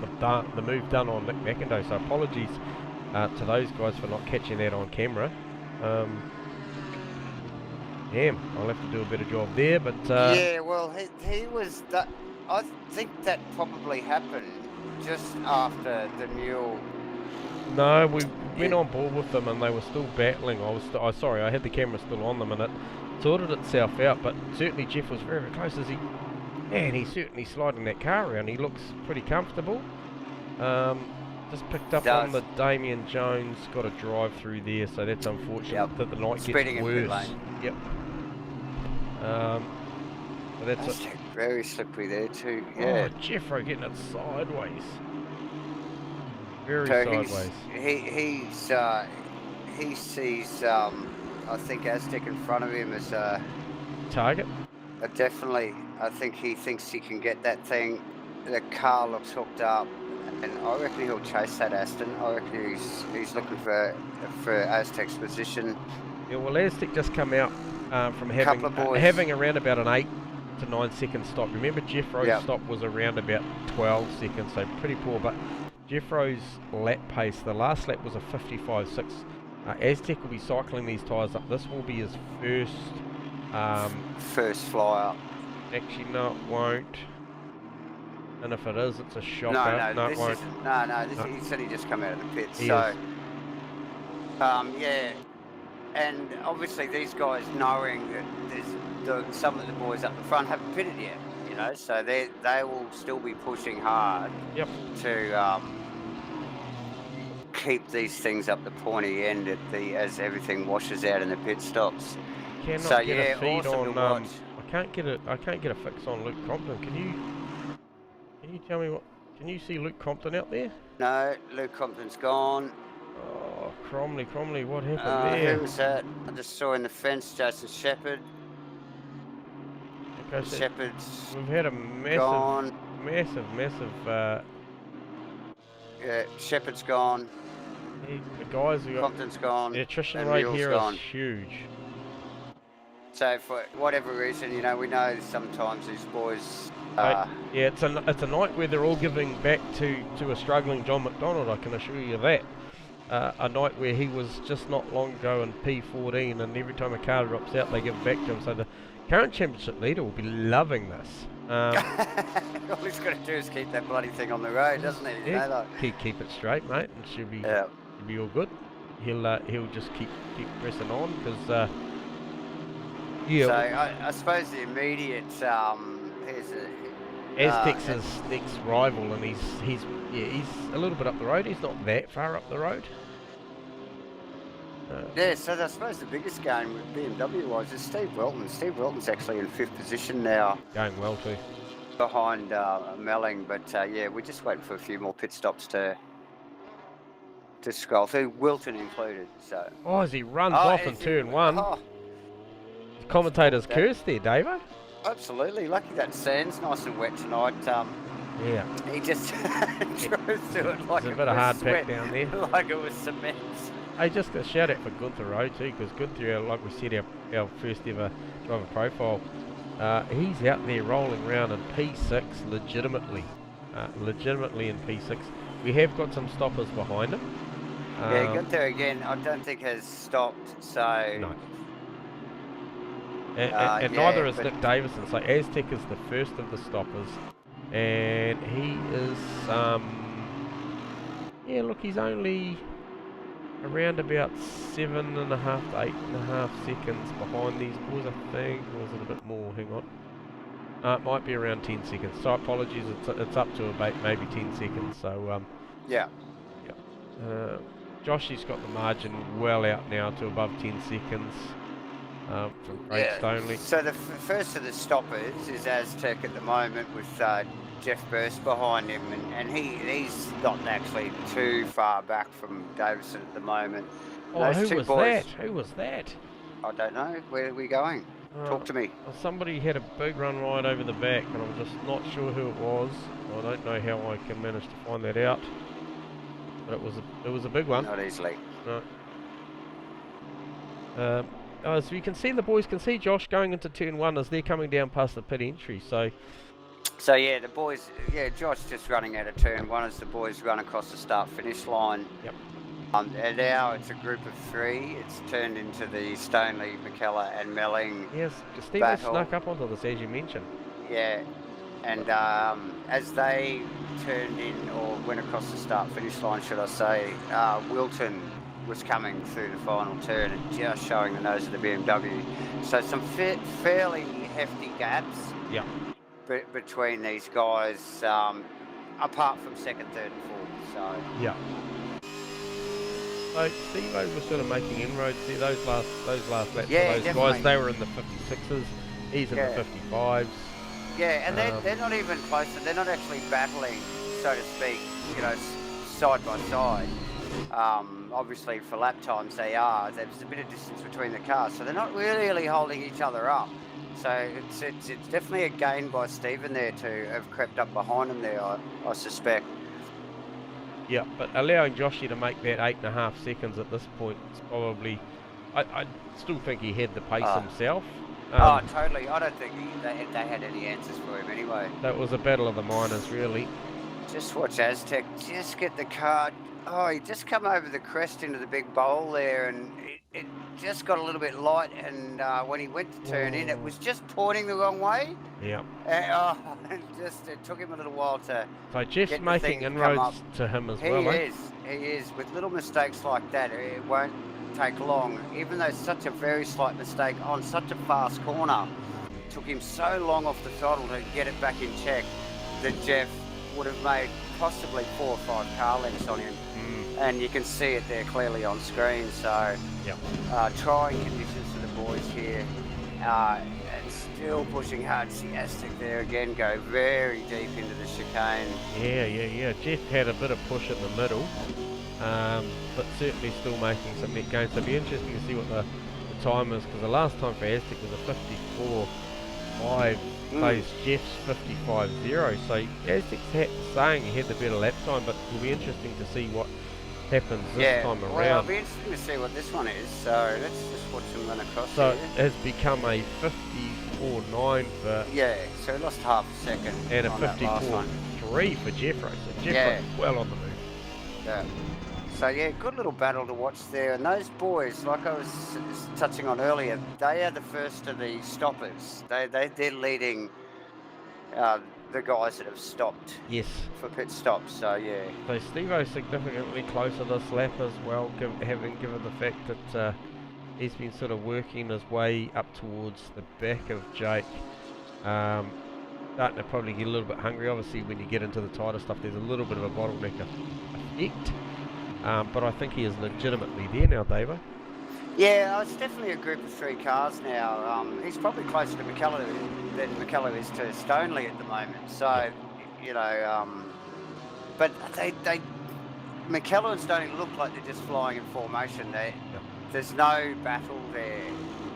the move done on Nick McIndoe, so apologies to those guys for not catching that on camera. Damn, I'll have to do a better job there, but... yeah, well, he was... I think that probably happened just after the mule... No, we went on board with them and they were still battling. Sorry, I had the camera still on them and it sorted itself out, but certainly Jeff was very, very close as he... Man, he's certainly sliding that car around. He looks pretty comfortable. Just picked up on the Damien Jones, got a drive through there, so that's unfortunate that the night gets worse. Yep. So that's very slippery there too. Yeah. Oh, Jeffro getting it sideways. Very sideways. He sees I think Aztec in front of him as a target. Definitely. I think he thinks he can get that thing. The car looks hooked up. And I reckon he'll chase that Aston. I reckon he's looking for Aztec's position. Yeah, well, Aztec just come out from having around about an 8 to 9 second stop. Remember, Jeffro's stop was around about 12 seconds, so pretty poor. But Jeffro's lap pace, the last lap was a 55.6. Aztec will be cycling these tyres up. This will be his first fly up. Actually, no, it won't. And if it is, it's a shocker. No, it won't. He said he just come out of the pits. He so, is. yeah, and obviously these guys knowing that some of the boys up the front haven't pitted yet, you know, so they will still be pushing hard. Yep. To keep these things up the pointy end as everything washes out in the pit stops. Cannot get a feed awesome on. I can't get a fix on Luke Compton. Can you tell me what? Can you see Luke Compton out there? No, Luke Compton's gone. Oh, Cromley, what happened there? Who was that? I just saw in the fence Jason Shepherd. Okay, so Shepherd's we've had a gone. massive Shepherd's gone. The guys who got Compton's gone. the attrition and rate Mule's here gone. is huge. So for whatever reason, you know, we know sometimes these boys. Yeah, it's a night where they're all giving back to a struggling John McDonald. I can assure you that. A night where he was just not long ago in P14, and every time a car drops out, they give back to him. So the current championship leader will be loving this. All he's got to do is keep that bloody thing on the road, doesn't he? You know, like, keep it straight, mate, and she'll be all good. He'll just keep pressing on because yeah. So I suppose the immediate Aztec's his next rival, and he's a little bit up the road. He's not that far up the road. Yeah, so I suppose the biggest game with BMW was is Steve Welton. Steve Welton's actually in 5th position now. Going well too. Behind Melling, but yeah, we're just waiting for a few more pit stops to scroll through, Wilton included. So. Oh, as he runs off in turn 1. Oh. The commentator's cursed there, Davo. Absolutely, lucky that sand's nice and wet tonight. Yeah. He just drove through it like There's a bit of hard pack down there. Like it was cement. Hey, just a shout out for Gunther Rowe too, because Gunther, like we said, our first ever driver profile, he's out there rolling around in P6 legitimately. Legitimately in P6. We have got some stoppers behind him. Yeah, Gunther again, I don't think has stopped, so... No. And neither is Nick Davison, so Aztec is the first of the stoppers. And he is, yeah, look, he's only around about 7.5 to 8.5 seconds behind these boys, I think. Or is it a bit more? Hang on. It might be around 10 seconds. So apologies, it's up to about maybe 10 seconds. So, yeah. Joshy's got the margin well out now to above 10 seconds. From Craig Stoneley. So the first of the stoppers is Aztec at the moment with Jeff Burst behind him, and he's not actually too far back from Davison at the moment. Oh, who was that? Who was that? I don't know. Where are we going? Talk to me. Somebody had a big run right over the back, and I'm just not sure who it was. I don't know how I can manage to find that out. But it was a big one. Not easily. No. So you can see, the boys can see Josh going into turn 1 as they're coming down past the pit entry. So yeah, the boys, Josh just running out of turn 1 as the boys run across the start-finish line. Yep. And now it's a group of 3. It's turned into the Stoneley, McKellar and Melling. Yes, Stephen snuck up onto this, as you mentioned. Yeah, and as they turned in, or went across the start-finish line, should I say, Wilton was coming through the final turn and just showing the nose of the BMW. So some fairly hefty gaps between these guys, apart from 2nd, 3rd and 4th. So yeah. So Steve-O was sort of making inroads there. Those last laps for those definitely. guys, they were in the 56s. He's in the 55s. Yeah, and they're not even close. They're not actually battling, so to speak, you know, side by side. Obviously for lap times they are. There's a bit of distance between the cars, so they're not really holding each other up. So it's definitely a gain by Stephen there to have crept up behind him there, I suspect. Yeah, but allowing Joshy to make that 8.5 seconds at this point is probably... I still think he had the pace himself. Totally. I don't think they had any answers for him anyway. That was a battle of the miners, really. Just watch Aztec just get the car. Oh, he just come over the crest into the big bowl there, and it just got a little bit light, and when he went to turn in, it was just pointing the wrong way. Yeah. It took him a little while to. So Jeff's making inroads to him as well. He is. With little mistakes like that, it won't take long. Even though it's such a very slight mistake on such a fast corner, it took him so long off the throttle to get it back in check that Jeff would have made possibly 4 or 5 car lengths on him. And you can see it there clearly on screen. So trying conditions for the boys here, and still pushing hard. See Aztec there again go very deep into the chicane. Yeah. Jeff had a bit of push in the middle, but certainly still making some net gains. So it'll be interesting to see what the time is, because the last time for Aztec was a 54.5 plays Jeff's 55.0. So Aztec's saying he had the better lap time, but it'll be interesting to see what happens this time around. Well, it'll be interesting to see what this one is. So let's just watch him run across So here. it has become a 54.9 for... Yeah, so he lost half a second And a on that last one. 54.3 for Jeffro. So Jeffro's well on the move. Yeah. So yeah, good little battle to watch there. And those boys, like I was touching on earlier, they are the first of the stoppers. They're leading the guys that have stopped. Yes. For pit stops. So yeah. So Steve-O's significantly closer this lap as well, having given the fact that he's been sort of working his way up towards the back of Jake. Starting to probably get a little bit hungry. Obviously, when you get into the tighter stuff, there's a little bit of a bottleneck effect. But I think he is legitimately there now, Davo. Yeah, it's definitely a group of 3 cars now. He's probably closer to McKellar than McKellar is to Stoneley at the moment. So, you know, but McKellar and Stoneley look like they're just flying in formation. There's no battle there.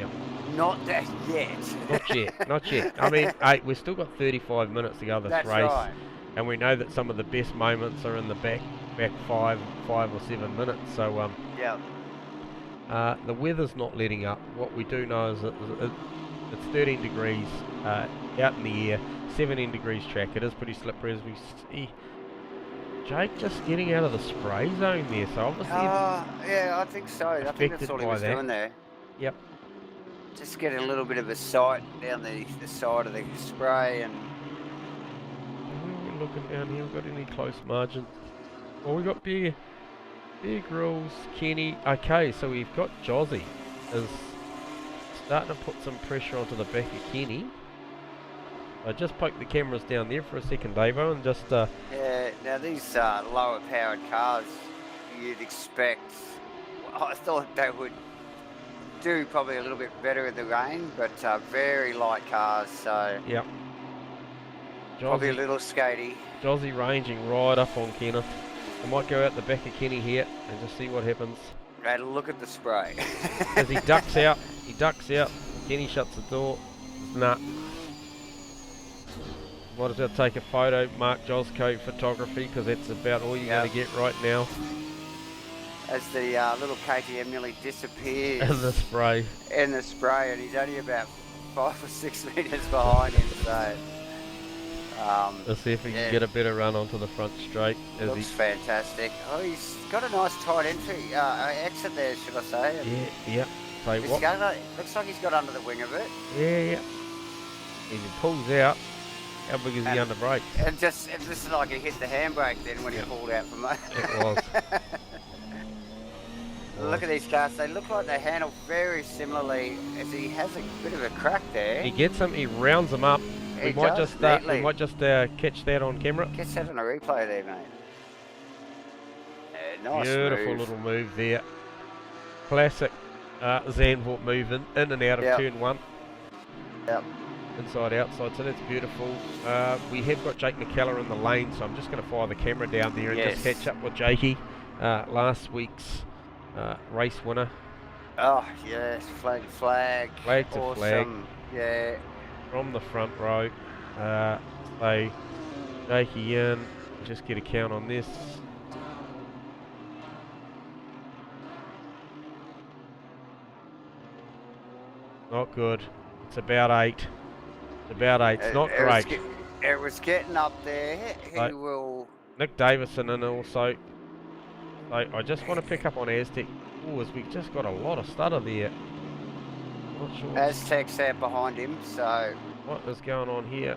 Yep. Not that yet. Not yet, not yet. I mean, hey, we've still got 35 minutes to go this That's race. Right. And we know that some of the best moments are in the back 5 or 7 minutes. So, the weather's not letting up. What we do know is that it's 13 degrees out in the air, 17 degrees track. It is pretty slippery as we see. Jake just getting out of the spray zone there, so obviously... yeah, I think so. I think that's all he was doing there. Yep. Just getting a little bit of a sight down the side of the spray and... We're looking down here, we've got any close margins? Well, we got Bear Grylls, Kenny. Okay, so we've got Jozzy is starting to put some pressure onto the back of Kenny. I just poked the cameras down there for a second, Davo, and just... Yeah, now these lower powered cars, you'd expect... I thought they would do probably a little bit better in the rain, but very light cars, so... Yep. Probably a little skatey. Jozzy ranging right up on Kenneth. I might go out the back of Kenny here and just see what happens. And look at the spray. As he ducks out, Kenny shuts the door. Nah. Might as well take a photo, Mark Josco photography, because that's about all you're going to get right now. As the little KTM nearly disappears. In the spray. In the spray, and he's only about 5 or 6 metres behind him, so... Let's see if we can get a better run onto the front straight. Looks fantastic. Oh, he's got a nice tight entry, exit there, should I say? Yeah. So looks like he's got under the wing of it. Yeah. And he pulls out. How big is he under brakes? And just, it looks like he hit the handbrake then when he pulled out from that. It was. Look at these cars, they look like they handle very similarly, as he has a bit of a crack there. He gets them, he rounds them up. We might just catch that on camera. Catch that on a replay there, mate. Nice Beautiful move. little move there. Classic Zandvoort move in and out of turn 1. Yep. Inside, outside, so that's beautiful. We have got Jake McKellar in the lane, so I'm just going to fire the camera down there and just catch up with Jakey, last week's race winner. Oh, yes, flag to flag. Flag to flag. Yeah. From the front row. So, Jakey in, just get a count on this. Not good. It's about 8. It's not great. It was getting up there. He will... Nick Davison in also. So I just want to pick up on Aztec. Oh, as we've just got a lot of stutter there. Not sure. Aztec's out behind him, so... What is going on here?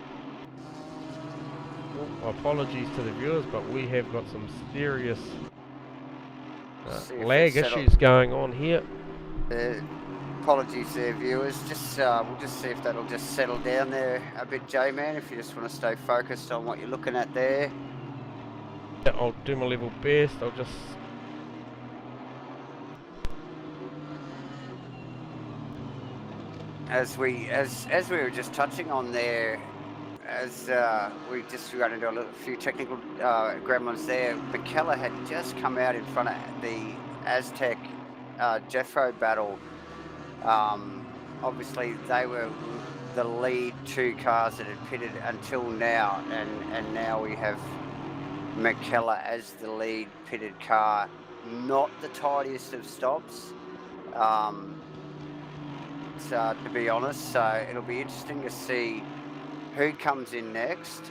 Oh, apologies to the viewers, but we have got some serious lag issues going on here. Apologies there, viewers. We'll just see if that'll just settle down there a bit, J-Man, if you just want to stay focused on what you're looking at there. Yeah, I'll do my level best. I'll just... As we were just touching on there, as we just got into a few technical gremlins there, McKellar had just come out in front of the Aztec Jeffro battle. Obviously they were the lead 2 cars that had pitted until now, and now we have McKellar as the lead pitted car. Not the tidiest of stops, so, to be honest, so it'll be interesting to see who comes in next,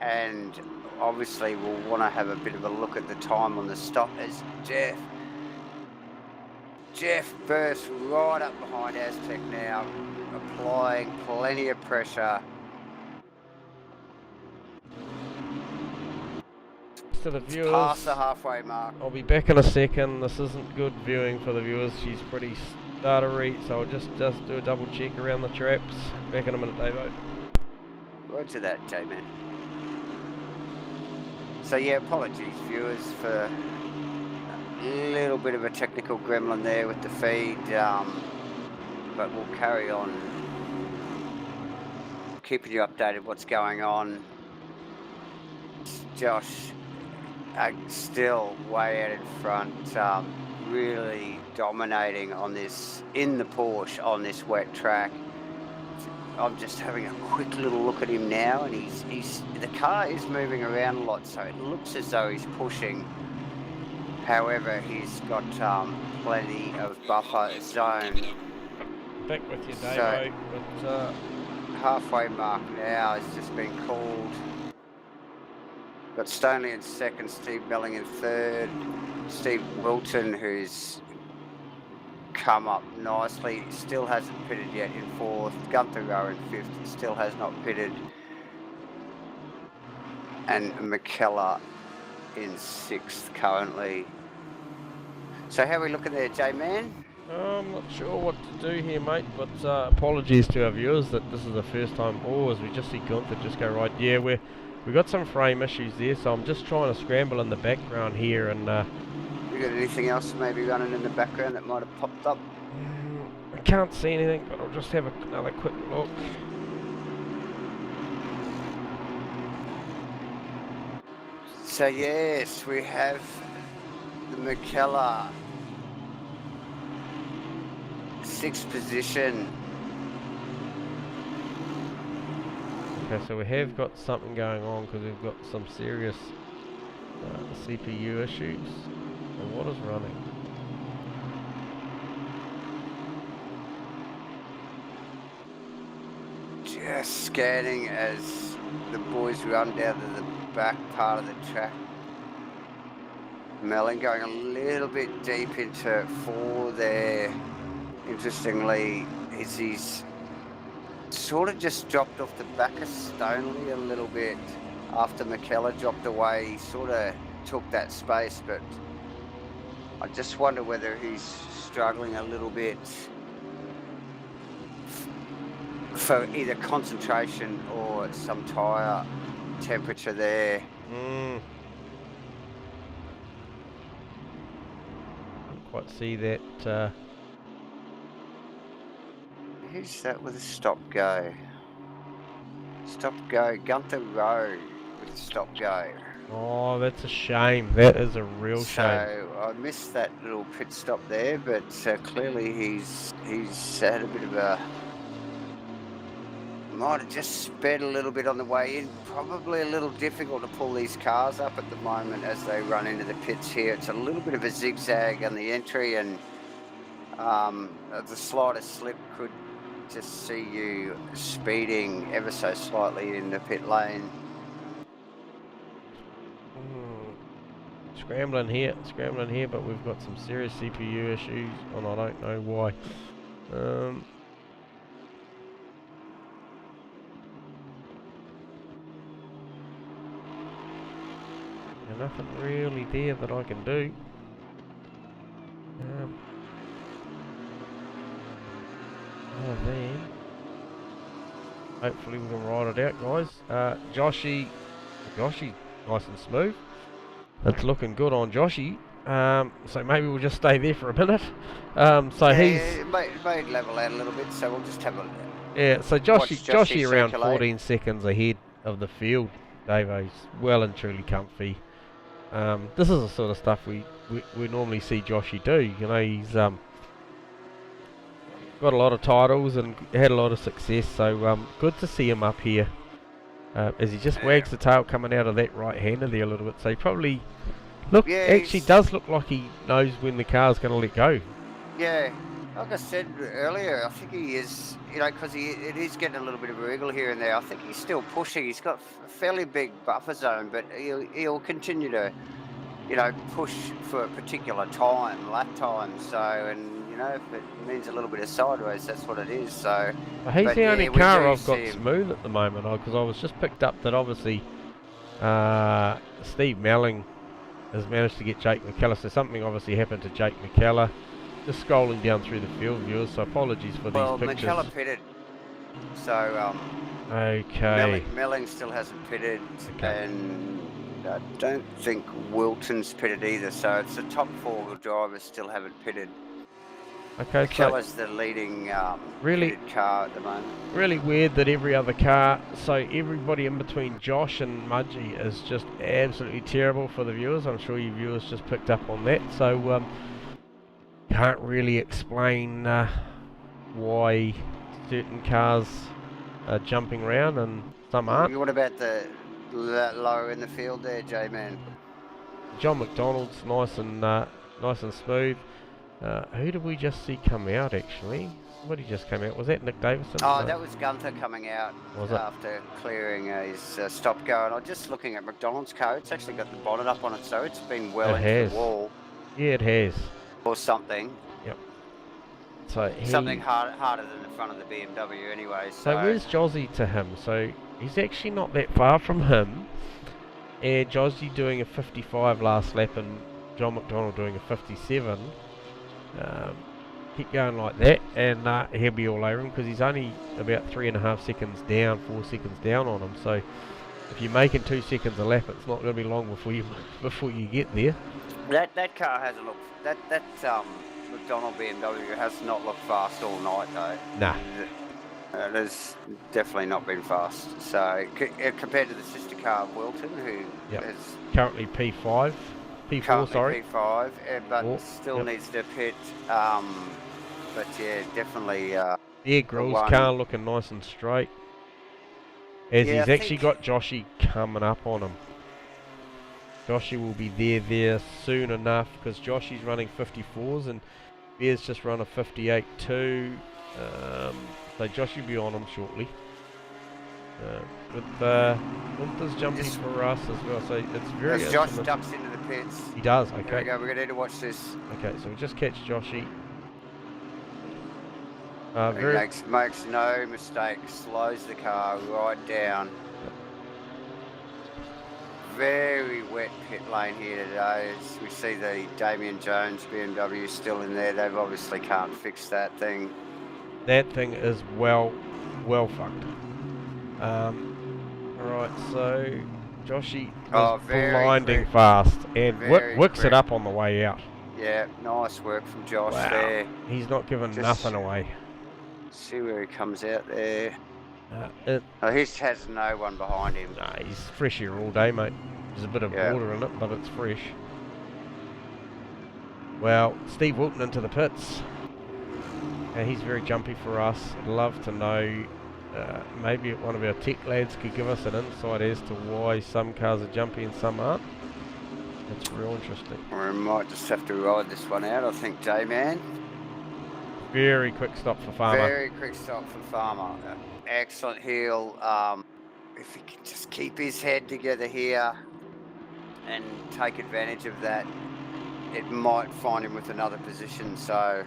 and obviously we'll want to have a bit of a look at the time on the stop as Jeff bursts right up behind Aztec now, applying plenty of pressure. To the viewers, Past the halfway mark. I'll be back in a second. This isn't good viewing for the viewers. She's pretty stuttery, so I'll just do a double check around the traps. Back in a minute, Davo. Roger that, J-Man. So yeah, apologies viewers for a little bit of a technical gremlin there with the feed, but we'll carry on keeping you updated what's going on. Josh still way out in front, really dominating on this, in the Porsche on this wet track. I'm just having a quick little look at him now, and the car is moving around a lot, so it looks as though he's pushing. However, he's got plenty of buffer zone. Back with you, Davo. So, halfway mark now has just been called. Got Stoney in second, Steve Melling in third, Steve Wilton, who's come up nicely, still hasn't pitted yet, in fourth, Gunther Rowe in fifth, still has not pitted, and McKellar in sixth currently. So how are we looking there, J-Man? I'm not sure what to do here, mate, but apologies to our viewers that this is the first time. Oh, as we just see Gunther just go right. Yeah, we got some frame issues there, so I'm just trying to scramble in the background here, and you got anything else maybe running in the background that might have popped up? I can't see anything, but I'll just have another quick look. So yes, we have the McKellar 6th position. Okay, so we have got something going on because we've got some serious CPU issues. And what is running? Just scanning as the boys run down to the back part of the track. Melling going a little bit deep into 4 there. Interestingly, he's sort of just dropped off the back of Stoneley a little bit after McKellar dropped away. He sort of took that space, but I just wonder whether he's struggling a little bit for either concentration or some tyre temperature there. Can't quite see that. Who's that with a stop go? Stop go, Gunther Rowe with a stop go. Oh, that's a shame. That is a real shame. So I missed that little pit stop there, but clearly he's had a bit of a, might have just sped a little bit on the way in. Probably a little difficult to pull these cars up at the moment as they run into the pits here. It's a little bit of a zigzag on the entry, and the slightest slip could just see you speeding ever so slightly in the pit lane. Scrambling here, but we've got some serious CPU issues, and I don't know why. There's nothing really there that I can do. Other than, hopefully we can ride it out, guys. Joshy, nice and smooth. It's looking good on Joshy. So maybe we'll just stay there for a minute. He's may level out a little bit, so we'll just have a yeah. So Joshy around circulate. 14 seconds ahead of the field. Davo's well and truly comfy. This is the sort of stuff we normally see Joshy do. You know, got a lot of titles and had a lot of success. So good to see him up here. As he just wags the tail coming out of that right-hander there a little bit. So he probably actually does look like he knows when the car's going to let go. Yeah, like I said earlier, I think he is, you know, because it is getting a little bit of a wriggle here and there. I think he's still pushing. He's got a fairly big buffer zone, but he'll continue to, you know, push for a particular lap time. So, and, you know, if it means a little bit of sideways, that's what it is. So, Well, he's the only we car do I've got see him. smooth at the moment, because I was just picked up that obviously Steve Melling has managed to get Jake McKellar. So something obviously happened to Jake McKellar. Just scrolling down through the field viewers, so apologies for these pictures. Well, McKellar pitted, so okay. Melling still hasn't pitted, Okay. and I don't think Wilton's pitted either. So it's the top 4 drivers still haven't pitted. Okay, McKellar's the leading pitted car at the moment. Really weird that every other car, so everybody in between Josh and Mudgee is just absolutely terrible for the viewers. I'm sure you viewers just picked up on that. So can't really explain why certain cars are jumping around and some aren't. What about the lower in the field there, J-Man? John McDonald's nice and smooth. Who did we just see come out actually? Somebody just came out. Was that Nick Davison? Oh, that was Gunther coming out after clearing his stop go. And I'm just looking at McDonald's car. It's actually got the bonnet up on it, so it's been well into the wall. Yeah, it has. Or something. Yep. So something harder than the front of the BMW anyway. So where's Jossie to him? So he's actually not that far from him. And Jossie doing a 55 last lap and John McDonald doing a 57. Keep going like that and he'll be all over him because he's only about 3.5 seconds down, 4 seconds down on him. So if you're making 2 seconds a lap, it's not going to be long before you get there. That car hasn't looked that McDonald BMW has not looked fast all night though. Nah. It has definitely not been fast. So compared to the sister car of Wilton, who is currently P4, sorry. P5, but still needs to pit. But yeah, definitely. Yeah, Grill's car looking nice and straight. As he's actually got Joshy coming up on him. Joshy will be there soon enough because Joshy's running 54s and Bear's just run a 58 too. So Joshy will be on him shortly. Winter's jumping for us as well, so it's very. As Josh ducks into the pits. He does. Okay. There we go. We're going to need to watch this. Okay, so we just catch Joshy. He makes no mistake. Slows the car right down. Very wet pit lane here today. As we see the Damien Jones BMW still in there. They've obviously can't fix that thing. That thing is well fucked. Right, so Joshy is blinding fast and wicks it up on the way out. Yeah, nice work from Josh there. He's not giving nothing away. See where he comes out there. He has no one behind him. Nah, he's fresh here all day, mate. There's a bit of water in it, but it's fresh. Well, Steve Wilton into the pits. He's very jumpy for us. I'd love to know, maybe one of our tech lads could give us an insight as to why some cars are jumpy and some aren't. That's real interesting. We might just have to ride this one out, I think, J-Man. Very quick stop for Farmer. Very quick stop for Farmer. Excellent heel. If he can just keep his head together here and take advantage of that, it might find him with another position. So.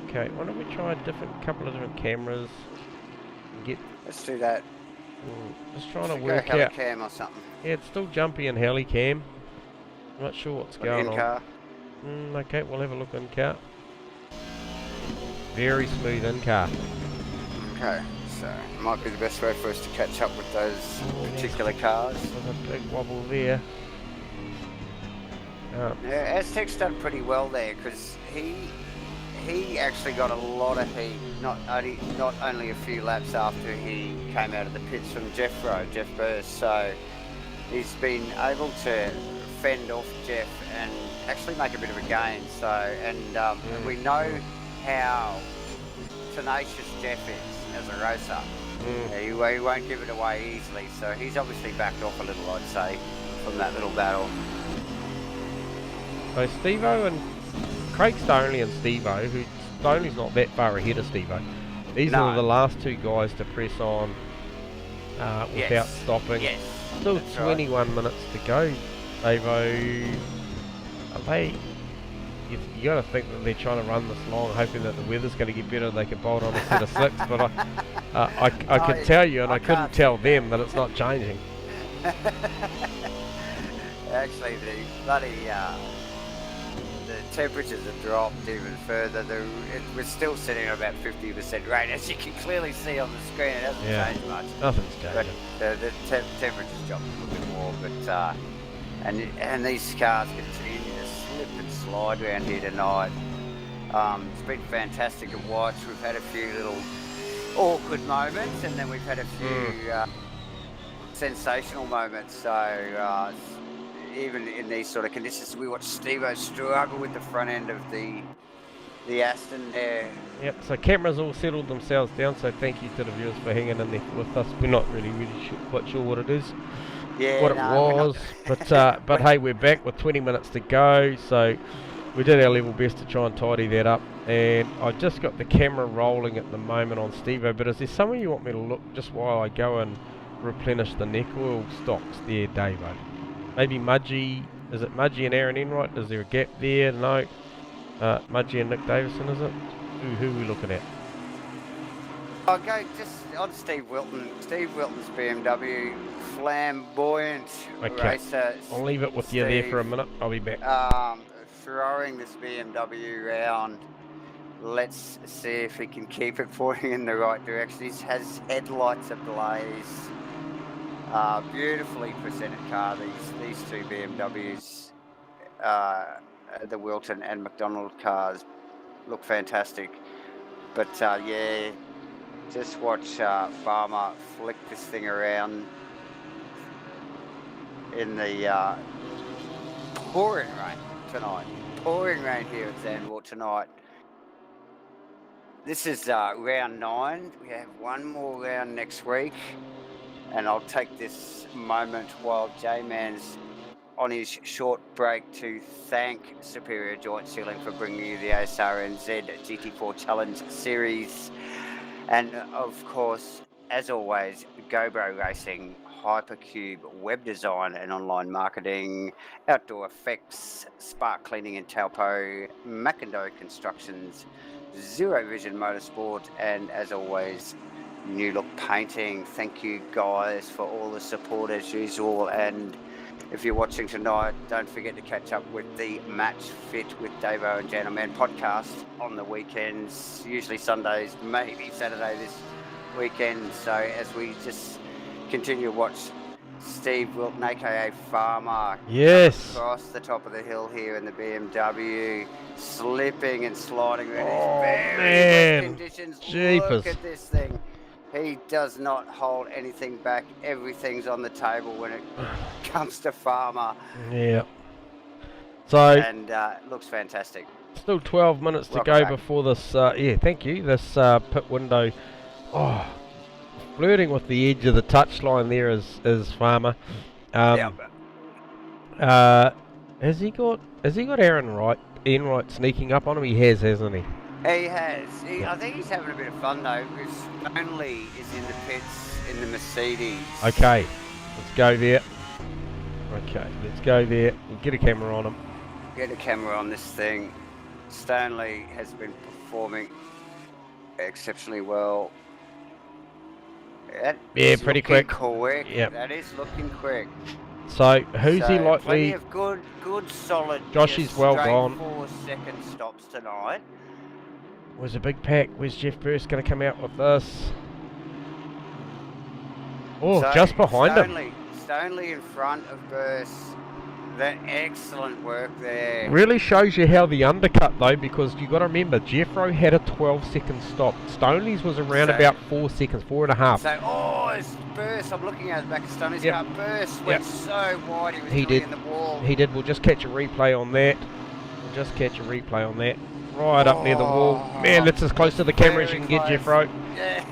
Okay, why don't we try a couple of different cameras and Let's do that. Just trying to work out. Helicam or something. Yeah, it's still jumpy in helicam. I'm not sure what's going on. In-car. Okay, we'll have a look in car. Very smooth in car. Okay, so might be the best way for us to catch up with those particular cars. There's a big wobble there. Yeah, Aztec's done pretty well there because he actually got a lot of heat, not only a few laps after he came out of the pits from Jeff Burrs, so he's been able to fend off Jeff and actually make a bit of a gain. So, and we know how tenacious Jeff is as a racer. He won't give it away easily. So he's obviously backed off a little, I'd say, from that little battle. So Steve-O and Craig Stoney and Steve-O, who Stoney's not that far ahead of Steve-O. These are the last two guys to press on without stopping. Yes. Still That's 21 minutes to go. Davo, are they? You got to think that they're trying to run this long, hoping that the weather's going to get better. They can bolt on a set of 6. But I could tell you, and I couldn't tell them that it's not changing. Actually, the bloody the temperatures have dropped even further. We're still sitting at about 50% rain, as you can clearly see on the screen. It hasn't changed much. Nothing's changed. But the temperatures dropped a little bit more. But and these cars continue to slip and slide around here tonight. It's been fantastic to watch. We've had a few little awkward moments, and then we've had a few sensational moments. So even in these sort of conditions, we watched Steve-O struggle with the front end of the Aston there. Yep, so cameras all settled themselves down, so thank you to the viewers for hanging in there with us. We're not really quite sure what it is, what it was, but hey, we're back with 20 minutes to go, so we did our level best to try and tidy that up, and I've just got the camera rolling at the moment on Steve-O, but is there somewhere you want me to look just while I go and replenish the neck oil stocks there, Davo? Maybe Mudgee, is it Mudgee and Aaron Enright? Is there a gap there? No. Mudgee and Nick Davison, is it? Who are we looking at? I'll go just on Steve Wilton. Steve Wilton's BMW, flamboyant racer. I'll leave it with you there for a minute. I'll be back. Throwing this BMW round. Let's see if he can keep it pointing in the right direction. He has headlights ablaze. Beautifully presented car. These two BMWs, the Wilton and McDonald cars, look fantastic. But yeah, just watch Farmer flick this thing around in the pouring rain tonight. Pouring rain here at Zandvoort tonight. This is round 9. We have one more round next week. And I'll take this moment while J-Man's on his short break to thank Superior Joint Sealing for bringing you the ASRNZ GT4 Challenge Series. And of course, as always, GoBro Racing, Hypercube, web design and online marketing, outdoor effects, spark cleaning and Taupo, Mackendo Constructions, Zero Vision Motorsport, and as always, New Look Painting. Thank you guys for all the support as usual, and if you're watching tonight, don't forget to catch up with the Match Fit with Davo and Gentleman podcast on the weekends, usually Sundays, maybe Saturday this weekend. So as we just continue to watch Steve Wilton, aka Farmer, across the top of the hill here in the BMW, slipping and sliding around these very wet conditions. Jeepers. Look at this thing. He does not hold anything back. Everything's on the table when it comes to Farmer. Yeah. So and looks fantastic. Still 12 minutes to go before this. Thank you. This pit window. Oh, flirting with the edge of the touchline there is Farmer. Has he got Aaron Enright sneaking up on him? He has, hasn't he? He has. I think he's having a bit of fun though, because Stanley is in the pits in the Mercedes. Okay, let's go there. We'll get a camera on him. Get a camera on this thing. Stanley has been performing exceptionally well. Pretty quick. Yep. That is looking quick. So who's he likely? Plenty of good, solid. Joshie's well gone. 4-second stops tonight. Was a big pack. Where's Jeff Burst going to come out with this? Oh, so just behind him. Stanley in front of Burst. excellent work there. Really shows you how the undercut though, because you got to remember Jeffro had a 12-second stop. Stoney's was around about 4 seconds, 4.5. So, oh, his burst. I'm looking at the back of Stoney's Yep. car. Burst went so wide. He was He nearly did. in the wall. He did. We'll just catch a replay on that. Right up near the wall. Man, that's as close to the camera as you can get, Jeffro. Yeah.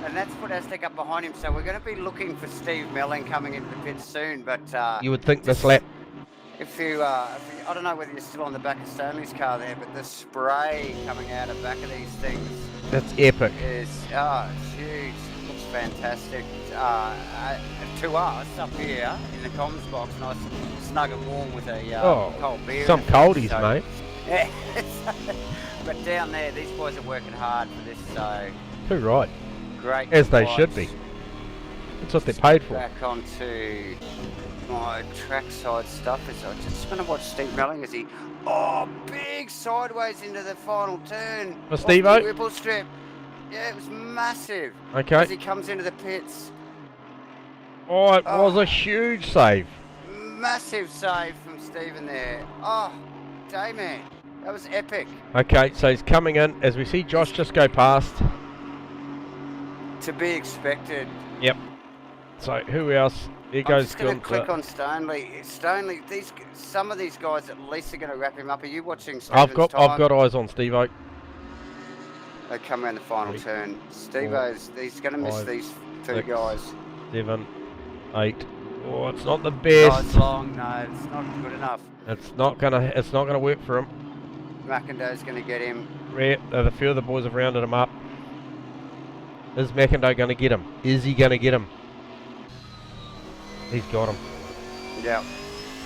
And that's put Aztec up behind him. So we're going to be looking for Steve Melling coming into the pit soon. But You would think this lap. if you, I don't know whether you're still on the back of Stanley's car there, but the spray coming out of the back of these things That's epic. is it's huge. Looks fantastic. To us up here in the comms box, nice snug and warm with a cold beer. Some coldies, mate. Yeah. But down there, these boys are working hard for this, so Too right. great. As they watch. should be. That's what they're paid for. Back onto my trackside stuff. I just want to watch Steve Melling as he, big sideways into the final turn. For Steve-O? Off the Ripple strip. Yeah, it was massive. Okay. As he comes into the pits. Oh, it was a huge save. Massive save from Stephen there. Oh, J-Man, that was epic. Okay, so he's coming in. As we see Josh just go past. To be expected. Yep. So who else? There I'm goes just going to Gunther. click on Stanley. Stanley, some of these guys at least are going to wrap him up. Are you watching Stephen's I've time? got eyes on Steve-O. They come around the final turn. Steve-O's, he's going to miss 5, these two 6, guys. 7, 8. Oh, it's not the Oh, best. it's long. No, it's not good enough. It's not gonna work for him. McIndoe's going to get him. A few of the boys have rounded him up. Is McIndoe gonna get him? Is he gonna get him? He's got him. Yeah,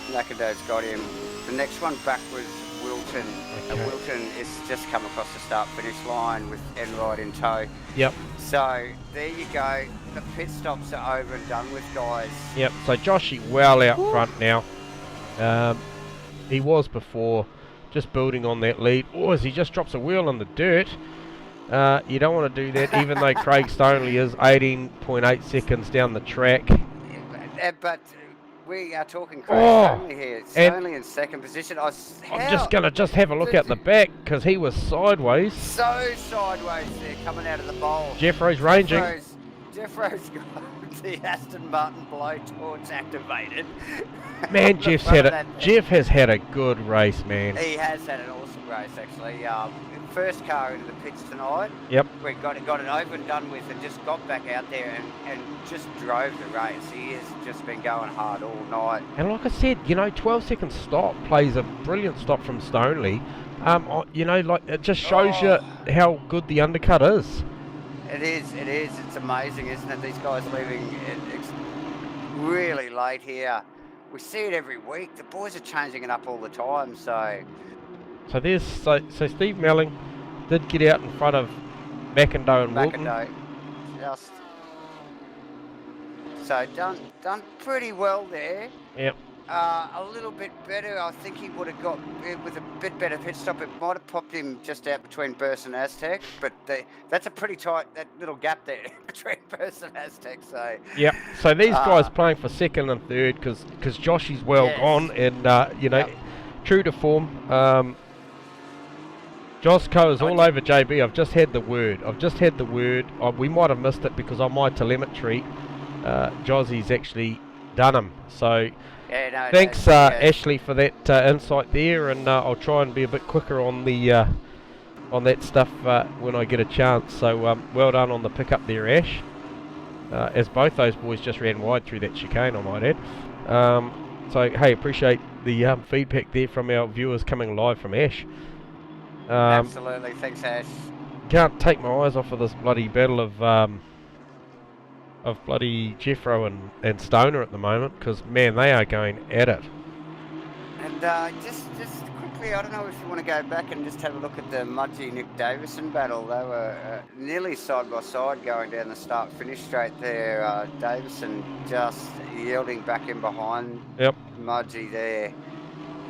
McIndoe's got him. The next one back was Wilton. Okay. Wilton is just come across the start-finish line with Enright in tow. Yep. So there you go. The pit stops are over and done with, guys. Yep. So Joshy well out front now. He was before, just building on that lead. Oh, as he just drops a wheel in the dirt. You don't want to do that, even though Craig Stoneley is 18.8 seconds down the track. But we are talking Craig Stoneley here. Stoneley in second position. I'm just going to have a look at the back, because he was sideways. So sideways there, coming out of the bowl. Jeffro's ranging. Jeffro's got the Aston Martin blowtorch activated. Man, Jeff has had a good race, man. He has had an awesome race, actually. First car into the pits tonight. Yep. We got it over and done with and just got back out there and just drove the race. He has just been going hard all night. And like I said, 12-second stop plays a brilliant stop from Stoneley. It just shows you how good the undercut is. It is. It's amazing, isn't it? These guys leaving really late here. We see it every week. The boys are changing it up all the time, so... So Steve Melling did get out in front of McIndoe and Wilton. McIndoe, just so done pretty well there. Yep. A little bit better. I think he would have got with a bit better pit stop. It might have popped him just out between Burst and Aztec, but that's a pretty tight little gap there between Burst and Aztec. So yep. So these guys playing for second and third because Joshy's well gone and true to form. Josco is all over JB. I've just had the word. We might have missed it because on my telemetry, Jossy's actually done him. So thanks, Ashley, for that insight there, and I'll try and be a bit quicker on the on that stuff when I get a chance. So well done on the pickup there, Ash. As both those boys just ran wide through that chicane, I might add. So hey, appreciate the feedback there from our viewers coming live from Ash. absolutely, thanks, Ash. Can't take my eyes off of this bloody battle of bloody Jeffro and Stoner at the moment, because man, they are going at it. And just quickly, I don't know if you want to go back and just have a look at the Mudgee Nick Davison battle. They were nearly side by side going down the start-finish straight there. Davison just yielding back in behind Mudgee there.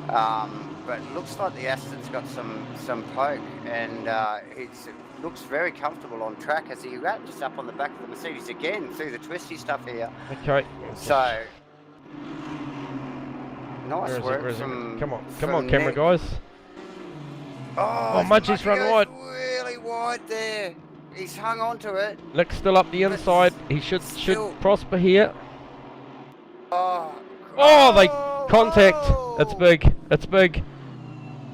But it looks like the Aston's got some poke, and it looks very comfortable on track as he just up on the back of the Mercedes again through the twisty stuff here. Okay. So Nice Where is it? work Where is it? from. Come from on, camera Nick. guys. Oh, Mudgie's run goes wide. really wide there. He's hung on to it. Nick's still up the But inside. He should still- prosper here. Oh, Oh, they contact. whoa. It's big. It's big.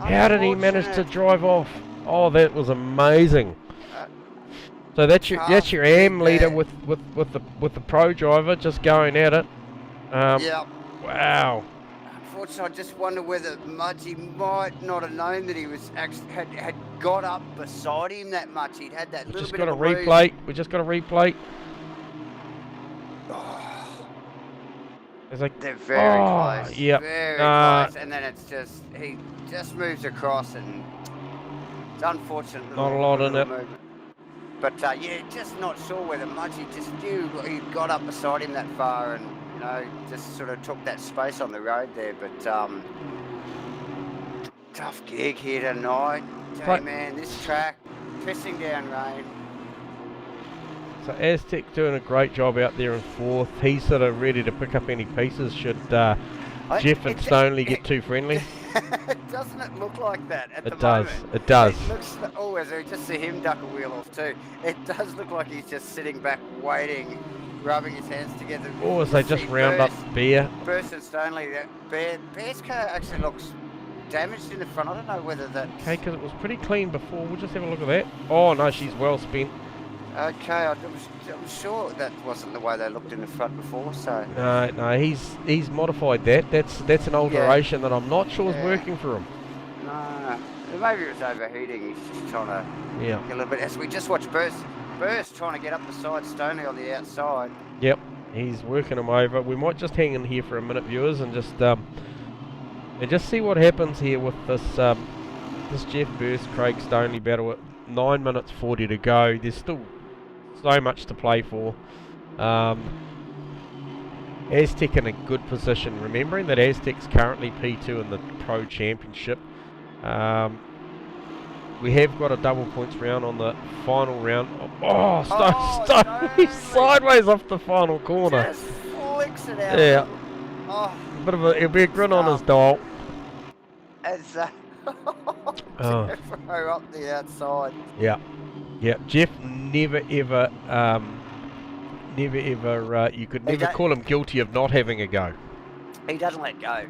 How did he manage to Unfortunate. drive off? Oh, that was amazing. Uh, So that's your tough AM gig leader there. with the pro driver just going at it. Yeah. Wow. Unfortunately, I just wonder whether Mudgy might not have known that he was actually had got up beside him that much. He'd had that We little just bit got a of a lose. replay. We just got a replay. It's like They're very Oh, close. yep. Very Uh, close. And then it's just, he just moves across and it's unfortunate. Not a lot in it. Movement. But yeah, just not sure whether Mudgy just knew he got up beside him that far and, you know, just sort of took that space on the road there. But tough gig here tonight. Right. Man, this track, pissing down rain. So Aztec doing a great job out there in fourth. He's sort of ready to pick up any pieces should Jeff and Stoneley get too friendly. Doesn't it look like that at the It does. moment? It does. It looks, oh, as we just see him duck a wheel off too. It does look like he's just sitting back waiting, rubbing his hands together. Oh, as they just round up Bear. Burst and Stoneley. Bear's car actually looks damaged in the front. I don't know whether that's... Okay, because it was pretty clean before. We'll just have a look at that. Oh, no, she's well spent. Okay, I'm sure that wasn't the way they looked in the front before, so... No, he's modified that. That's an alteration that I'm not sure is Yeah. working for him. No, maybe it was overheating. He's just trying to Yeah. get a little bit... As we just watched Burst trying to get up beside Stoney on the outside. Yep. He's working him over. We might just hang in here for a minute, viewers, and just see what happens here with this this Jeff Burst Craig Stoney battle at 9 minutes 40 to go. There's still so much to play for. Aztec in a good position, remembering that Aztec's currently P2 in the Pro Championship. We have got a double points round on the final round. Oh, Stoney sideways off the final corner. Just flicks it out. Yeah. Oh, It'll be a grin on his dial. as Oh. Jeffro up the outside. Yeah. Jeff never ever, you could never call him guilty of not having a go. He doesn't let go.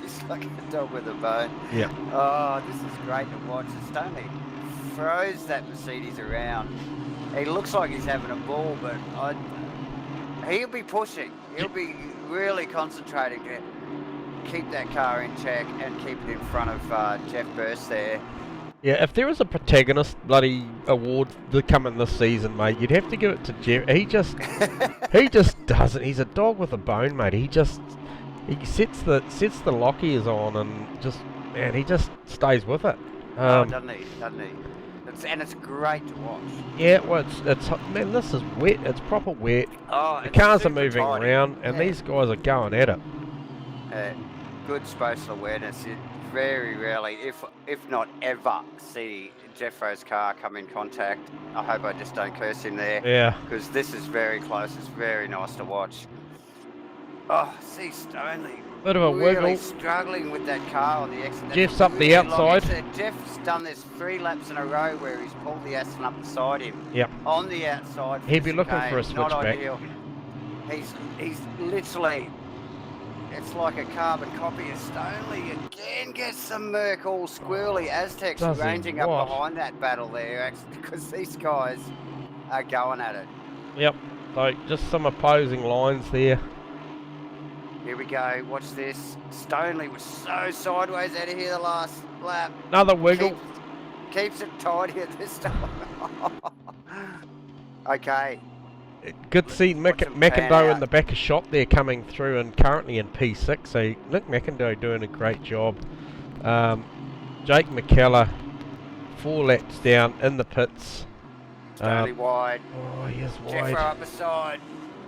He's like a dog with a bone. Yeah. Oh, this is great to watch. Stoney throws that Mercedes around. He looks like he's having a ball, but he'll be pushing. He'll be really concentrating to keep that car in check and keep it in front of Jeff Burst there. Yeah, if there was a protagonist bloody award to come in this season, mate, you'd have to give it to Jeff. He just doesn't. He's a dog with a bone, mate. He sets the lock ears on and he just stays with it. Doesn't he? And it's great to watch. Yeah, well, it's man, this is wet. It's proper wet. Oh, The it's cars are super moving tidy. around, and these guys are going at it. Good spatial awareness. You very rarely, if not ever, see Jeffro's car come in contact. I hope I just don't curse him there. Yeah. Because this is very close. It's very nice to watch. Oh, see Stoney. Bit of a really wiggle. struggling with that car on the exit. Jeff's up the outside. Jeff's done this 3 laps in a row where he's pulled the Aston up beside him. Yep. On the outside. He'd be looking chicane, for a not switchback. ideal. He's literally, it's like a carbon copy of Stoney. Again gets some Merc all squirrely. Aztecs Does he ranging up what? behind that battle there, actually, because these guys are going at it. Yep. So just some opposing lines there. Here we go, watch this. Stoney was so sideways out of here the last lap. Another wiggle. Keeps it tidy at this time. Okay. Good to see Watch him pan McIndoe in out. the back of shot there coming through and currently in P6. So Nick McIndoe doing a great job. Jake McKellar 4 laps down in the pits. Stoney wide. Oh, he is Jeffro wide. up beside.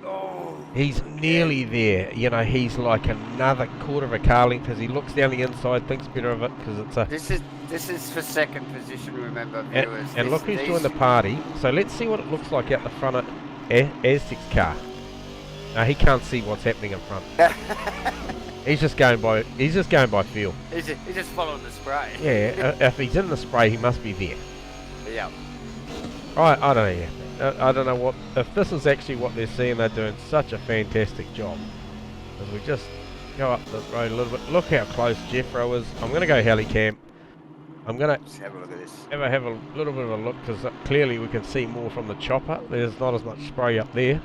Oh. He's nearly there. You know, he's like another quarter of a car length as he looks down the inside, thinks better of it because it's a... This is for second position, remember, viewers. And look who's joined the party. So let's see what it looks like out the front of Aztec's car. No, he can't see what's happening in front. He's just going by feel. He's just following the spray. Yeah, if he's in the spray, he must be there. Yeah. I don't know. I don't know what if this is actually what they're seeing. They're doing such a fantastic job. As we just go up the road a little bit. Look how close Jeffro is. I'm going to go helicam. I'm going to Let's have a look at this. have a little bit of a look because clearly we can see more from the chopper. There's not as much spray up there.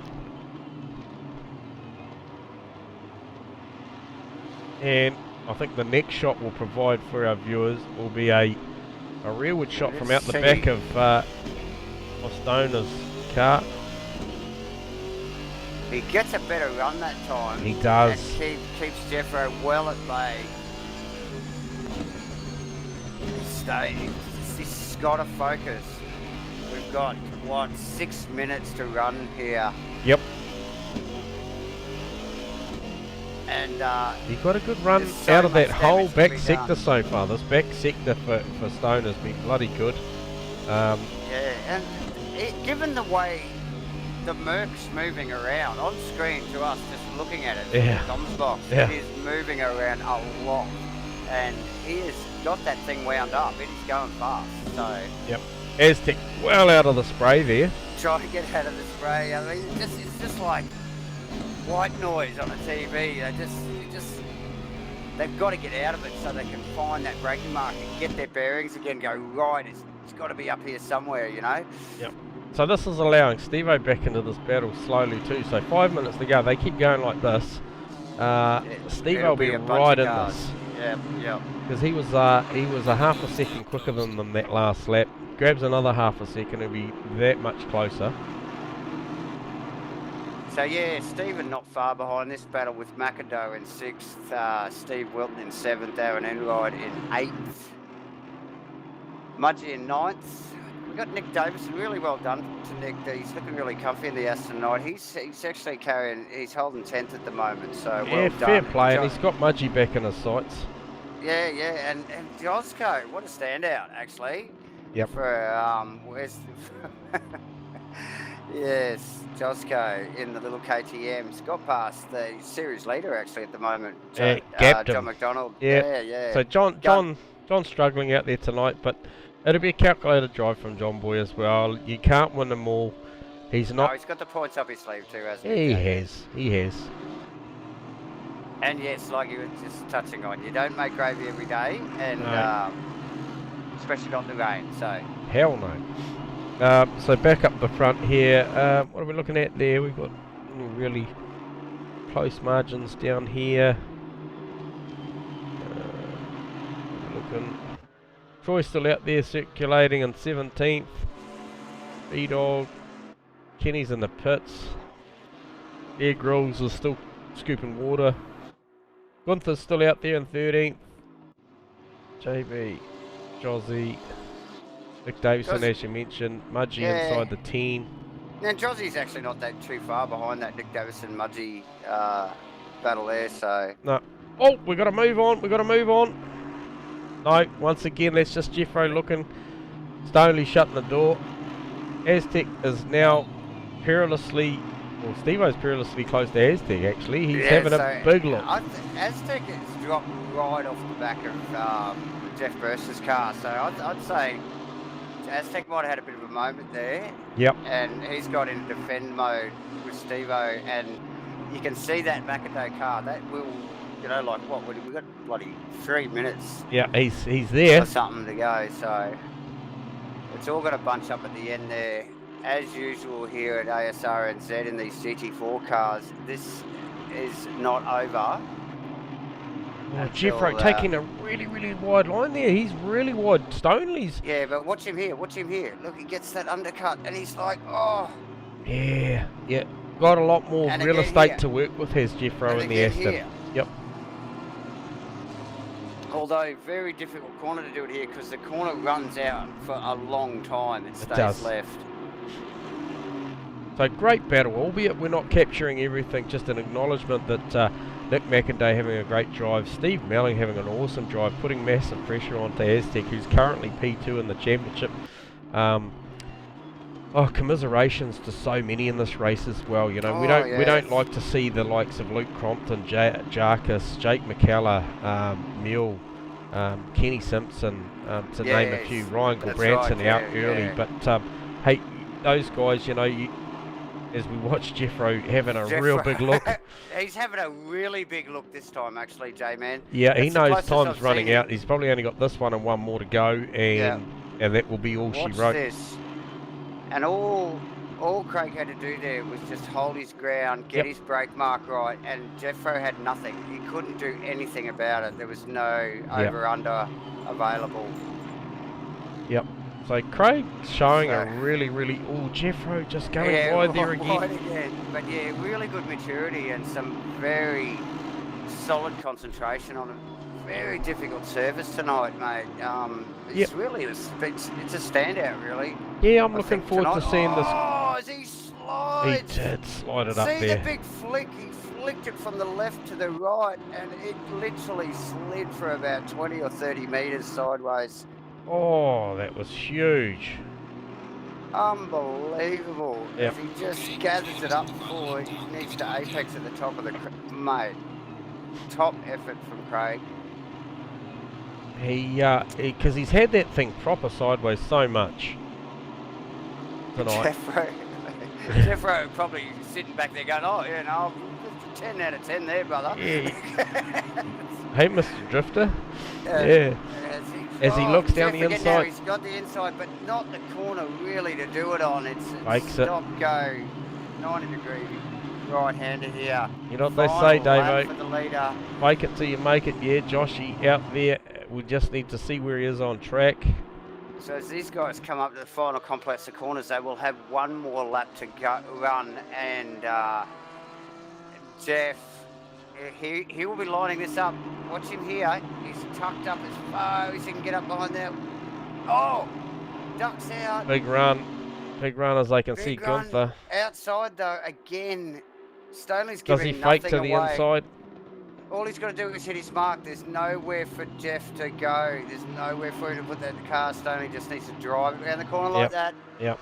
And I think the next shot we'll provide for our viewers will be a rearward shot from out the back of Stoner's car. He gets a better run that time. He does. And keeps Jeffro well at bay. He's got to focus. We've got, what, 6 minutes to run here. Yep. And he got a good run so out of that much whole damage to back be sector done. so far. This back sector for Stoner's been bloody good. yeah, and given the way the Merc's moving around on screen to us, just looking at it, Yeah. Tom's box, Yeah. it is moving around a lot, and he has got that thing wound up. It is going fast, so Yep. Aztec well out of the spray there. try to get out of the spray. I mean, it's just like white noise on a TV. They've got to get out of it so they can find that braking mark and get their bearings again. Go right. It's got to be up here somewhere, you know. Yep. So this is allowing Steve-O back into this battle slowly too. So 5 minutes to go. They keep going like this. Steve-O will be right in this. Yeah. Because he was a half a second quicker than them that last lap. Grabs another half a second, he'll be that much closer. So yeah, Stephen not far behind this battle with McIndoe in 6th, Steve Wilton in 7th, Aaron Enright in 8th, Mudgee in 9th. We've got Nick Davison, really well done to Nick. He's looking really comfy in the Aston Knight. He's actually he's holding 10th at the moment, so Yeah, well done. fair play, and he's got Mudgee back in his sights. Yeah, and Josco, what a standout actually. Yep. For where's yes, Josco in the little KTM's got past the series leader actually at the moment. Gapped him. John McDonald. Yeah. Yeah. So John's struggling out there tonight, but it'll be a calculated drive from John Boy as well. You can't win them all. He's not. No, he's got the points up his sleeve too, hasn't He he? He has. And yes, like you were just touching on, you don't make gravy every day, and No. especially not in the rain. So Hell no. So back up the front here. What are we looking at there? We've got really close margins down here. Looking. Troy's still out there circulating in 17th. B-Dog. Kenny's in the pits. Air Grills is still scooping water. Gunther's still out there in 13th. JB. Jozzy. Nick Davison, as you mentioned. Mudgee inside the 10. now Jozzie's actually not that too far behind that Nick Davison Mudgee battle there. So No. Oh, we got to move on. No, once again, that's just Jeffro looking. Stonely shutting the door. Aztec is now perilously, well, Steve-O's perilously close to Aztec actually. He's having a big look. Aztec has dropped right off the back of Jeff Burst's car. So I'd say Aztec might have had a bit of a moment there. Yep. And he's got in defend mode with Steve-O, and you can see that McIndoe car. That will, you know, like what? We've got bloody 3 minutes Yeah, he's there. for something to go. So it's all going to bunch up at the end there. As usual here at ASRNZ in these GT4 cars, this is not over. Oh, Jeffro taking a really, really wide line there. He's really wide. Stonely's. Yeah, but watch him here. Look, he gets that undercut, and he's like, oh. Yeah. Got a lot more And real again estate here. to work with, has Jeffro And in the again Aston. here. Yep. Although very difficult corner to do it here because the corner runs out for a long time. It stays does. left. So great battle, albeit we're not capturing everything, just an acknowledgement that Nick McIndoe having a great drive, Steve Melling having an awesome drive, putting massive pressure onto Aztec, who's currently P2 in the championship. Oh, commiserations to so many in this race as well. You know, we Oh, don't yes. like to see the likes of Luke Crompton, Jarkus, Jake McKellar, Mule, Kenny Simpson, to name a few. Yes, Ryan that's Gilbranson right, out yeah, early, yeah. but hey, those guys, you know, as we watch Jeffro having a real Jeffro, big look. he's having a really big look this time, actually, J-Man. Yeah, he That's the knows closest time's I've running seen out. him. He's probably only got this one and one more to go, Yeah. and that will be all she Watch wrote. this. And all Craig had to do there was just hold his ground, get Yep. his brake mark right, and Jeffro had nothing. He couldn't do anything about it. There was no over-under available. Yep. So Craig's showing a So- really, Jeffro just going wide there again. Wide again. But yeah, really good maturity and some very solid concentration on a very difficult surface tonight, mate. It's really it's a standout, really. Yeah, I'm I looking think forward to tonight- seeing this. Oh, as he He slides. did slide it up See there. the big flick? He flicked it from the left to the right, and it literally slid for about 20 or 30 metres sideways. Oh, that was huge. Unbelievable. Yep. As he just gathers it up before he needs to apex at the top of the... Mate, top effort from Craig. Because he's had that thing proper sideways so much tonight. Jeffro probably sitting back there going, oh, yeah, no, 10 out of 10 there, brother. Yeah. Hey, Mr. Drifter. Yeah. As he looks down the Jeffrey, inside. now he's got the inside, but not the corner really to do it on. It's Fakes it. stop, go, 90-degree right-hander here. You know what they Final say, lap Davo? for the leader. Fake it till you make it. Yeah, Joshy out there. We just need to see where he is on track. So as these guys come up to the final complex of corners, they will have one more lap to go, run, and Jeff, he will be lining this up. Watch him here. He's tucked up as far as he can get up behind there. Oh, ducks out. Big run as they can see Big run. Gunther. Outside though, again, Stoney's Does giving he nothing fake to the away. inside? All he's got to do is hit his mark. There's nowhere for Jeff to go. There's nowhere for him to put that in the car. Stoney just needs to drive it around the corner like that. Yep.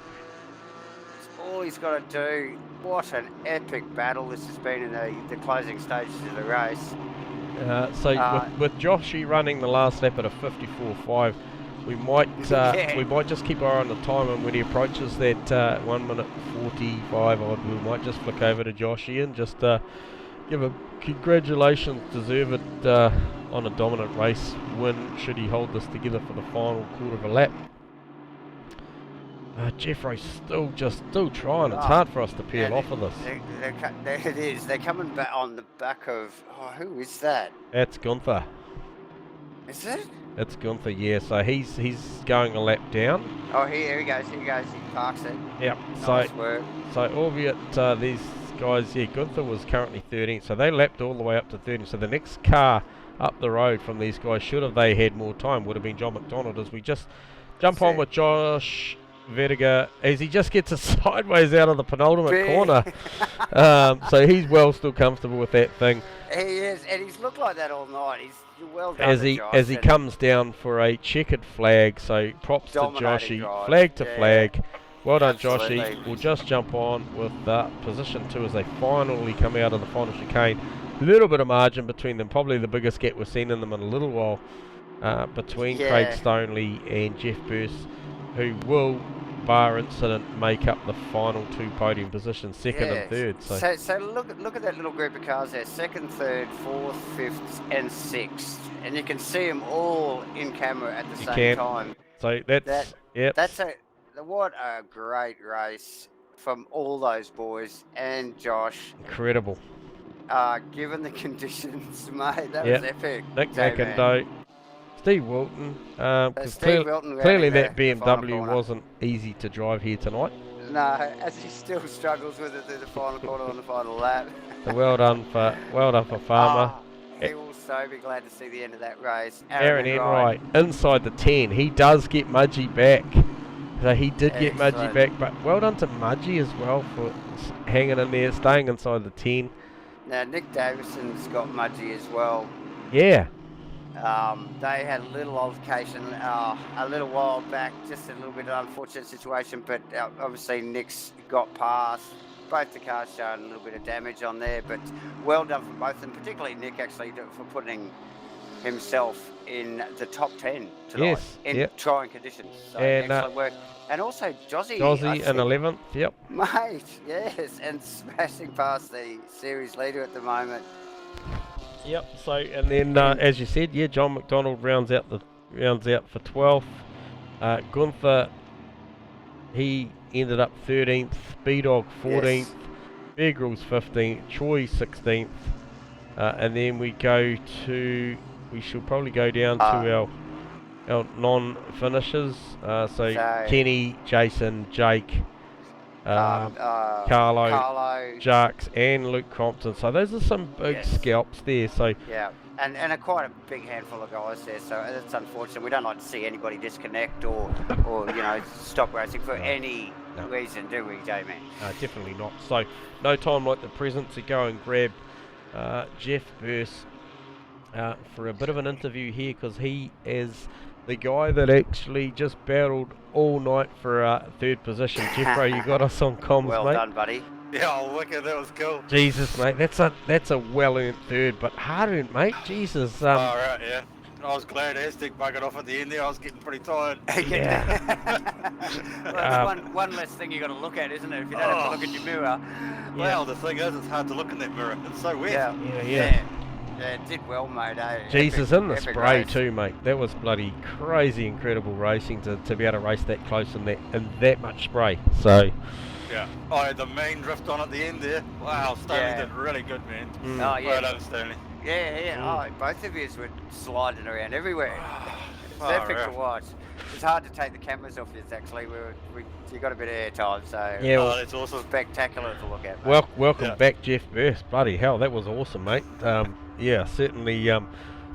That's all he's got to do. What an epic battle this has been in the closing stages of the race. With Joshy running the last lap at a 54.5, we might just keep our eye on the time, and when he approaches that 1 minute 45 odd, we might just flick over to Joshy and just give a congratulations, deserve it on a dominant race win should he hold this together for the final quarter of a lap. Jeffro's still trying. It's hard for us to peel off of this. There it is. They're coming back on the back of... Oh, who is that? That's Gunther. Is it? It's Gunther, yeah. So he's going a lap down. Oh, here he goes. He parks it. Yep. Nice work. So albeit these guys, yeah, Gunther was currently 13, so they lapped all the way up to 13. So the next car up the road from these guys, should have they had more time, would have been John McDonald. As we just jump on with Josh Vertiger, as he just gets it sideways out of the penultimate corner. So he's still comfortable with that thing. He is, and he's looked like that all night. He's well done as he comes down for a checkered flag. So props to Joshy, drive. flag to flag. Well done, Absolutely. Joshy. We'll just jump on with position 2 as they finally come out of the final chicane. Little bit of margin between them, probably the biggest gap we've seen in them in a little while, between Craig Stoneley and Jeff Burse, who will, bar incident, make up the final 2 podium positions, second and third. So look at that little group of cars there, 2nd, 3rd, 4th, 5th and 6th, and you can see them all in camera at the same time. So that's what a great race from all those boys and Josh. Incredible. Given the conditions, mate, that was epic. Nick McIndoe, Steve Wilton. Steve Wilton clearly that BMW wasn't easy to drive here tonight. No, as he still struggles with it through the final corner on the final lap. So well done for Farmer. He will so be glad to see the end of that race. Aaron Enright inside the 10. He does get Mudgy back. So he did get Mudgy back, but well done to Mudgy as well for hanging in there, staying inside the 10. Now Nick Davison's got Mudgy as well. Yeah. They had a little altercation a little while back, just a little bit of unfortunate situation, but obviously Nick's got past. Both the cars showing a little bit of damage on there, but well done from both of them, particularly Nick actually for putting himself in the top 10 tonight Yes, in yep. trying conditions. So And, excellent work. And also Jozzy, I Jozzy in think, 11th, yep. mate, yes, and smashing past the series leader at the moment. Yep. So and then as you said, yeah, John McDonald rounds out for 12th. Gunther, he ended up 13th. B-Dog 14th. Yes. Bear Grylls 15th. Choi 16th. And then we should probably go down to our non-finishers. So Kenny, Jason, Jake, Carlo, Jarks, and Luke Crompton. So those are some big scalps there. So yeah, and quite a big handful of guys there. So it's unfortunate. We don't like to see anybody disconnect or stop racing for any reason, do we, J-Man? Definitely not. So no time like the present to go and grab Jeff Burse for a bit of an interview here, because he is the guy that actually just battled all night for third position. Jeffro, you got us on comms, well mate. Well done, buddy. Yeah, wicked, that was cool. Jesus, mate, that's a well-earned third, but hard-earned, mate. Jesus. Right, yeah. I was glad Aztec buggered off at the end there. I was getting pretty tired. Yeah. Well, it's one less thing you got to look at, isn't it? If you don't have to look at your mirror. Well, the thing is, it's hard to look in that mirror. It's so wet. Yeah. Yeah, it did well, mate. Jesus, in the spray race. too, mate. That was bloody crazy, incredible racing to be able to race that close in that much spray. So. Yeah. I had the main drift on at the end there. Wow, Stanley did really good, man. Oh, yeah. Well done, Stanley. Yeah. Oh, both of you were sliding around everywhere. It's epic to watch. It's hard to take the cameras off you, actually. You got a bit of air time, so that's awesome. Spectacular to look at, mate. Welcome back, Jeff Burse. Bloody hell, that was awesome, mate.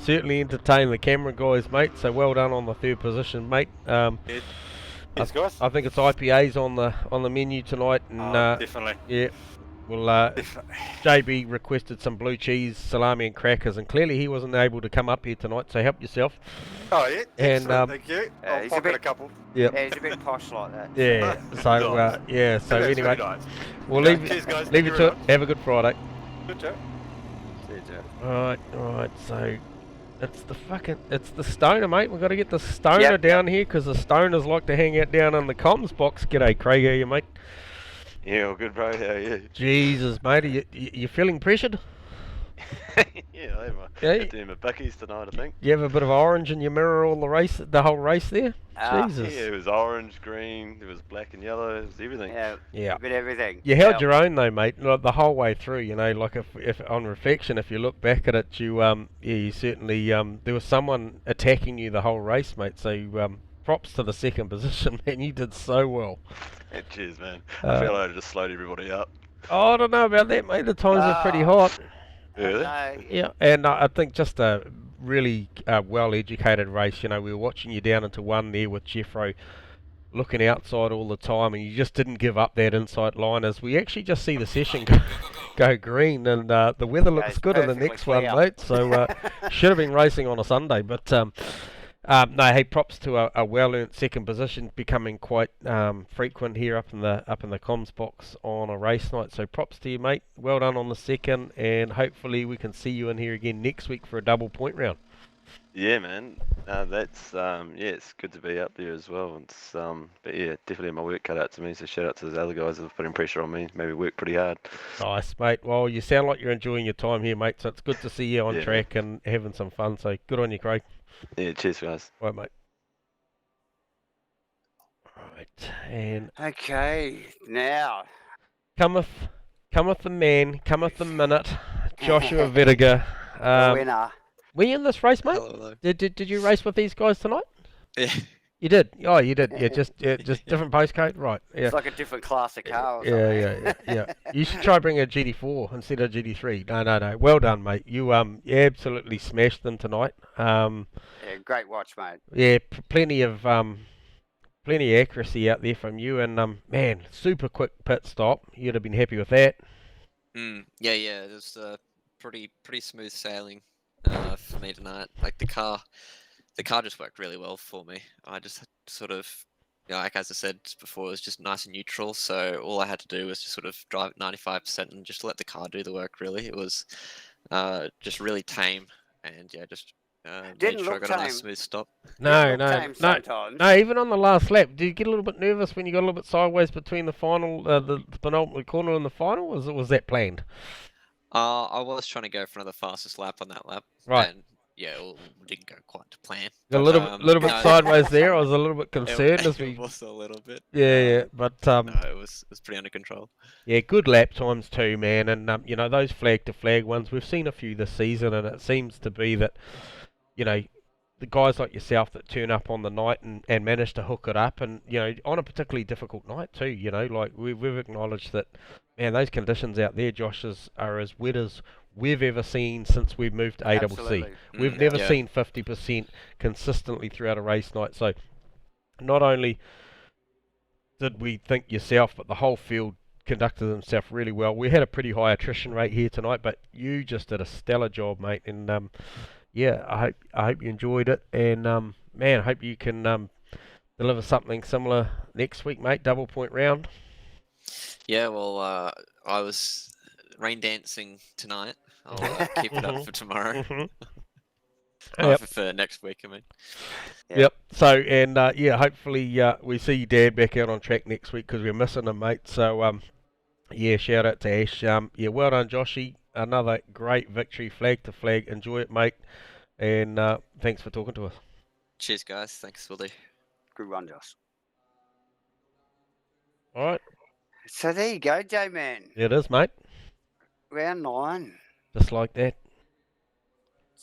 Certainly entertained the camera guys, mate. So well done on the third position, mate. Yes, guys. I think it's IPAs on the menu tonight, and definitely. Yeah. Well, JB requested some blue cheese, salami, and crackers, and clearly he wasn't able to come up here tonight. So help yourself. Oh yeah. And thank you. I'll he's pocket a couple. Yeah. Yeah, he's a bit posh like that. Yeah. So So anyway, really nice. we'll Cheers, guys. leave it to it. Have a good Friday. Good job. See you, Jeff. All right. So it's the stoner, mate. We've got to get the stoner down here, because the stoners like to hang out down in the comms box. G'day, Craig. How are you, mate? Yeah, all good, bro. How are you? Jesus, mate. Are you feeling pressured? Yeah, I am. Yeah. Doing my bickies tonight, I think. You have a bit of orange in your mirror the whole race there? Jesus. Yeah, it was orange, green, it was black and yellow, it was everything. Yeah. A bit of everything. You held your own though, mate, like the whole way through. Like if on reflection, if you look back at it, you certainly there was someone attacking you the whole race, mate. So props to the second position, man. You did so well. Yeah, cheers, man. I feel like I just slowed everybody up. Oh, I don't know about that, mate. The times are pretty hot. Really? Yeah, and I think just a really well-educated race. We were watching you down into one there with Jeffro, looking outside all the time, and you just didn't give up that inside line. As we actually just see the session go green, and the weather looks good in the next one, mate. So should have been racing on a Sunday, but no. Hey, props to a well-earned second position, becoming quite frequent here up in the comms box on a race night. So props to you, mate. Well done on the second, and hopefully we can see you in here again next week for a double point round. Yeah, man. That's it's good to be up there as well. It's but yeah, definitely my work cut out to me. So shout out to the other guys that have putting pressure on me. Maybe work pretty hard. Nice, mate. Well, you sound like you're enjoying your time here, mate. So it's good to see you on track and having some fun. So good on you, Craig. Yeah, cheers, guys. Right, mate. Right, and Okay, now cometh the man, cometh the minute. Joshua Vediger. the winner. Were you in this race, mate? Hello. Did you race with these guys tonight? Yeah. You did. Oh, you did. Yeah, just different postcode, right? Yeah. It's like a different class of car or something. Yeah. You should try bring a GT4 instead of GT3. No. Well done, mate. You absolutely smashed them tonight. Yeah, great watch, mate. Yeah, plenty of accuracy out there from you, and man, super quick pit stop. You'd have been happy with that. Yeah. It was pretty smooth sailing. for me tonight. Like the car just worked really well for me. I just sort of, like as I said before, it was just nice and neutral. So all I had to do was just sort of drive at 95% and just let the car do the work. Really, it was just really tame, and yeah, just made Didn't sure I look got a nice tame. smooth stop. No, look no, tame no, sometimes. no. Even on the last lap, did you get a little bit nervous when you got a little bit sideways between the final, the penultimate corner and the final? Was that planned? I was trying to go for another fastest lap on that lap, Right. and yeah, it didn't go quite to plan. A But little bit no, sideways there. I was a little bit concerned as it we. was a little bit. Yeah, but No, it was pretty under control. yeah, good lap times too, man. And those flag to flag ones, we've seen a few this season, and it seems to be that, the guys like yourself that turn up on the night and manage to hook it up, and on a particularly difficult night too. Like we've acknowledged that, man, those conditions out there, Josh, are as wet as we've ever seen since we've moved to ACC. Absolutely. We've never Yeah. seen 50% consistently throughout a race night. So not only did we think yourself, but the whole field conducted themselves really well. We had a pretty high attrition rate here tonight, but you just did a stellar job, mate. And yeah, I hope you enjoyed it, and man, I hope you can deliver something similar next week, mate. Double point round. Yeah, well, I was rain dancing tonight. I'll keep it up for tomorrow. Mhm. Oh, Yep. for next week, I mean. Yeah. Yep. So, and yeah, hopefully we see Dad back out on track next week because we're missing him, mate. So, yeah, shout out to Ash. Yeah, well done, Joshy. Another great victory, flag to flag. Enjoy it, mate. And thanks for talking to us. Cheers, guys. Thanks, will do. Good run, Josh. All right. So there you go, J-Man. It is, mate. Round 9. Just like that.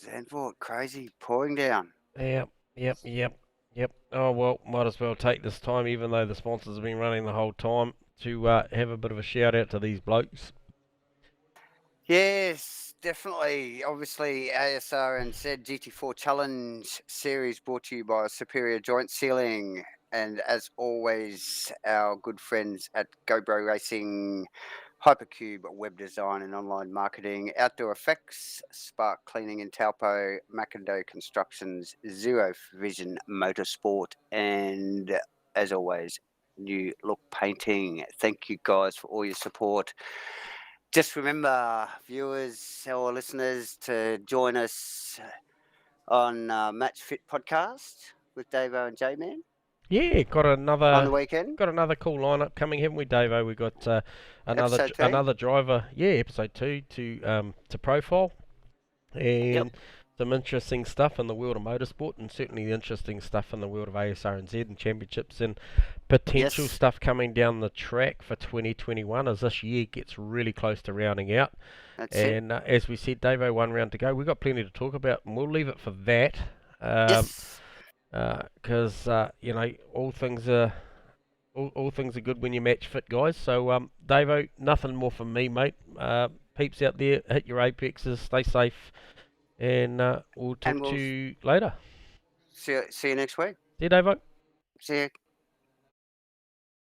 Zandvoort, crazy, pouring down. Yep. Oh, well, might as well take this time, even though the sponsors have been running the whole time, to have a bit of a shout out to these blokes. Yes, definitely. Obviously, ASRNZ GT4 Challenge Series brought to you by Superior Joint Sealing. And as always, our good friends at GoBro Racing, Hypercube Web Design and Online Marketing, Outdoor Effects, Spark Cleaning and Taupo, Mackendo Constructions, Zero Vision Motorsport, and as always, New Look Painting. Thank you guys for all your support. Just remember, viewers or listeners, to join us on Match Fit Podcast with Davo and J-Man Yeah, got on the another weekend. got another cool lineup coming, haven't we, Davo? We got Episode 2. another driver, episode 2 to profile, and some interesting stuff in the world of motorsport, and certainly interesting stuff in the world of ASRNZ and championships, and potential Yes. stuff coming down the track for 2021 as this year gets really close to rounding out. That's it. And as we said, Davo, one round to go. We've got plenty to talk about, and we'll leave it for that. Yes. Because all things are good when you match fit, guys. So Davo, nothing more from me, mate. Peeps out there, hit your apexes, stay safe, and we'll talk to you later. See you next week. See you, Davo. See you.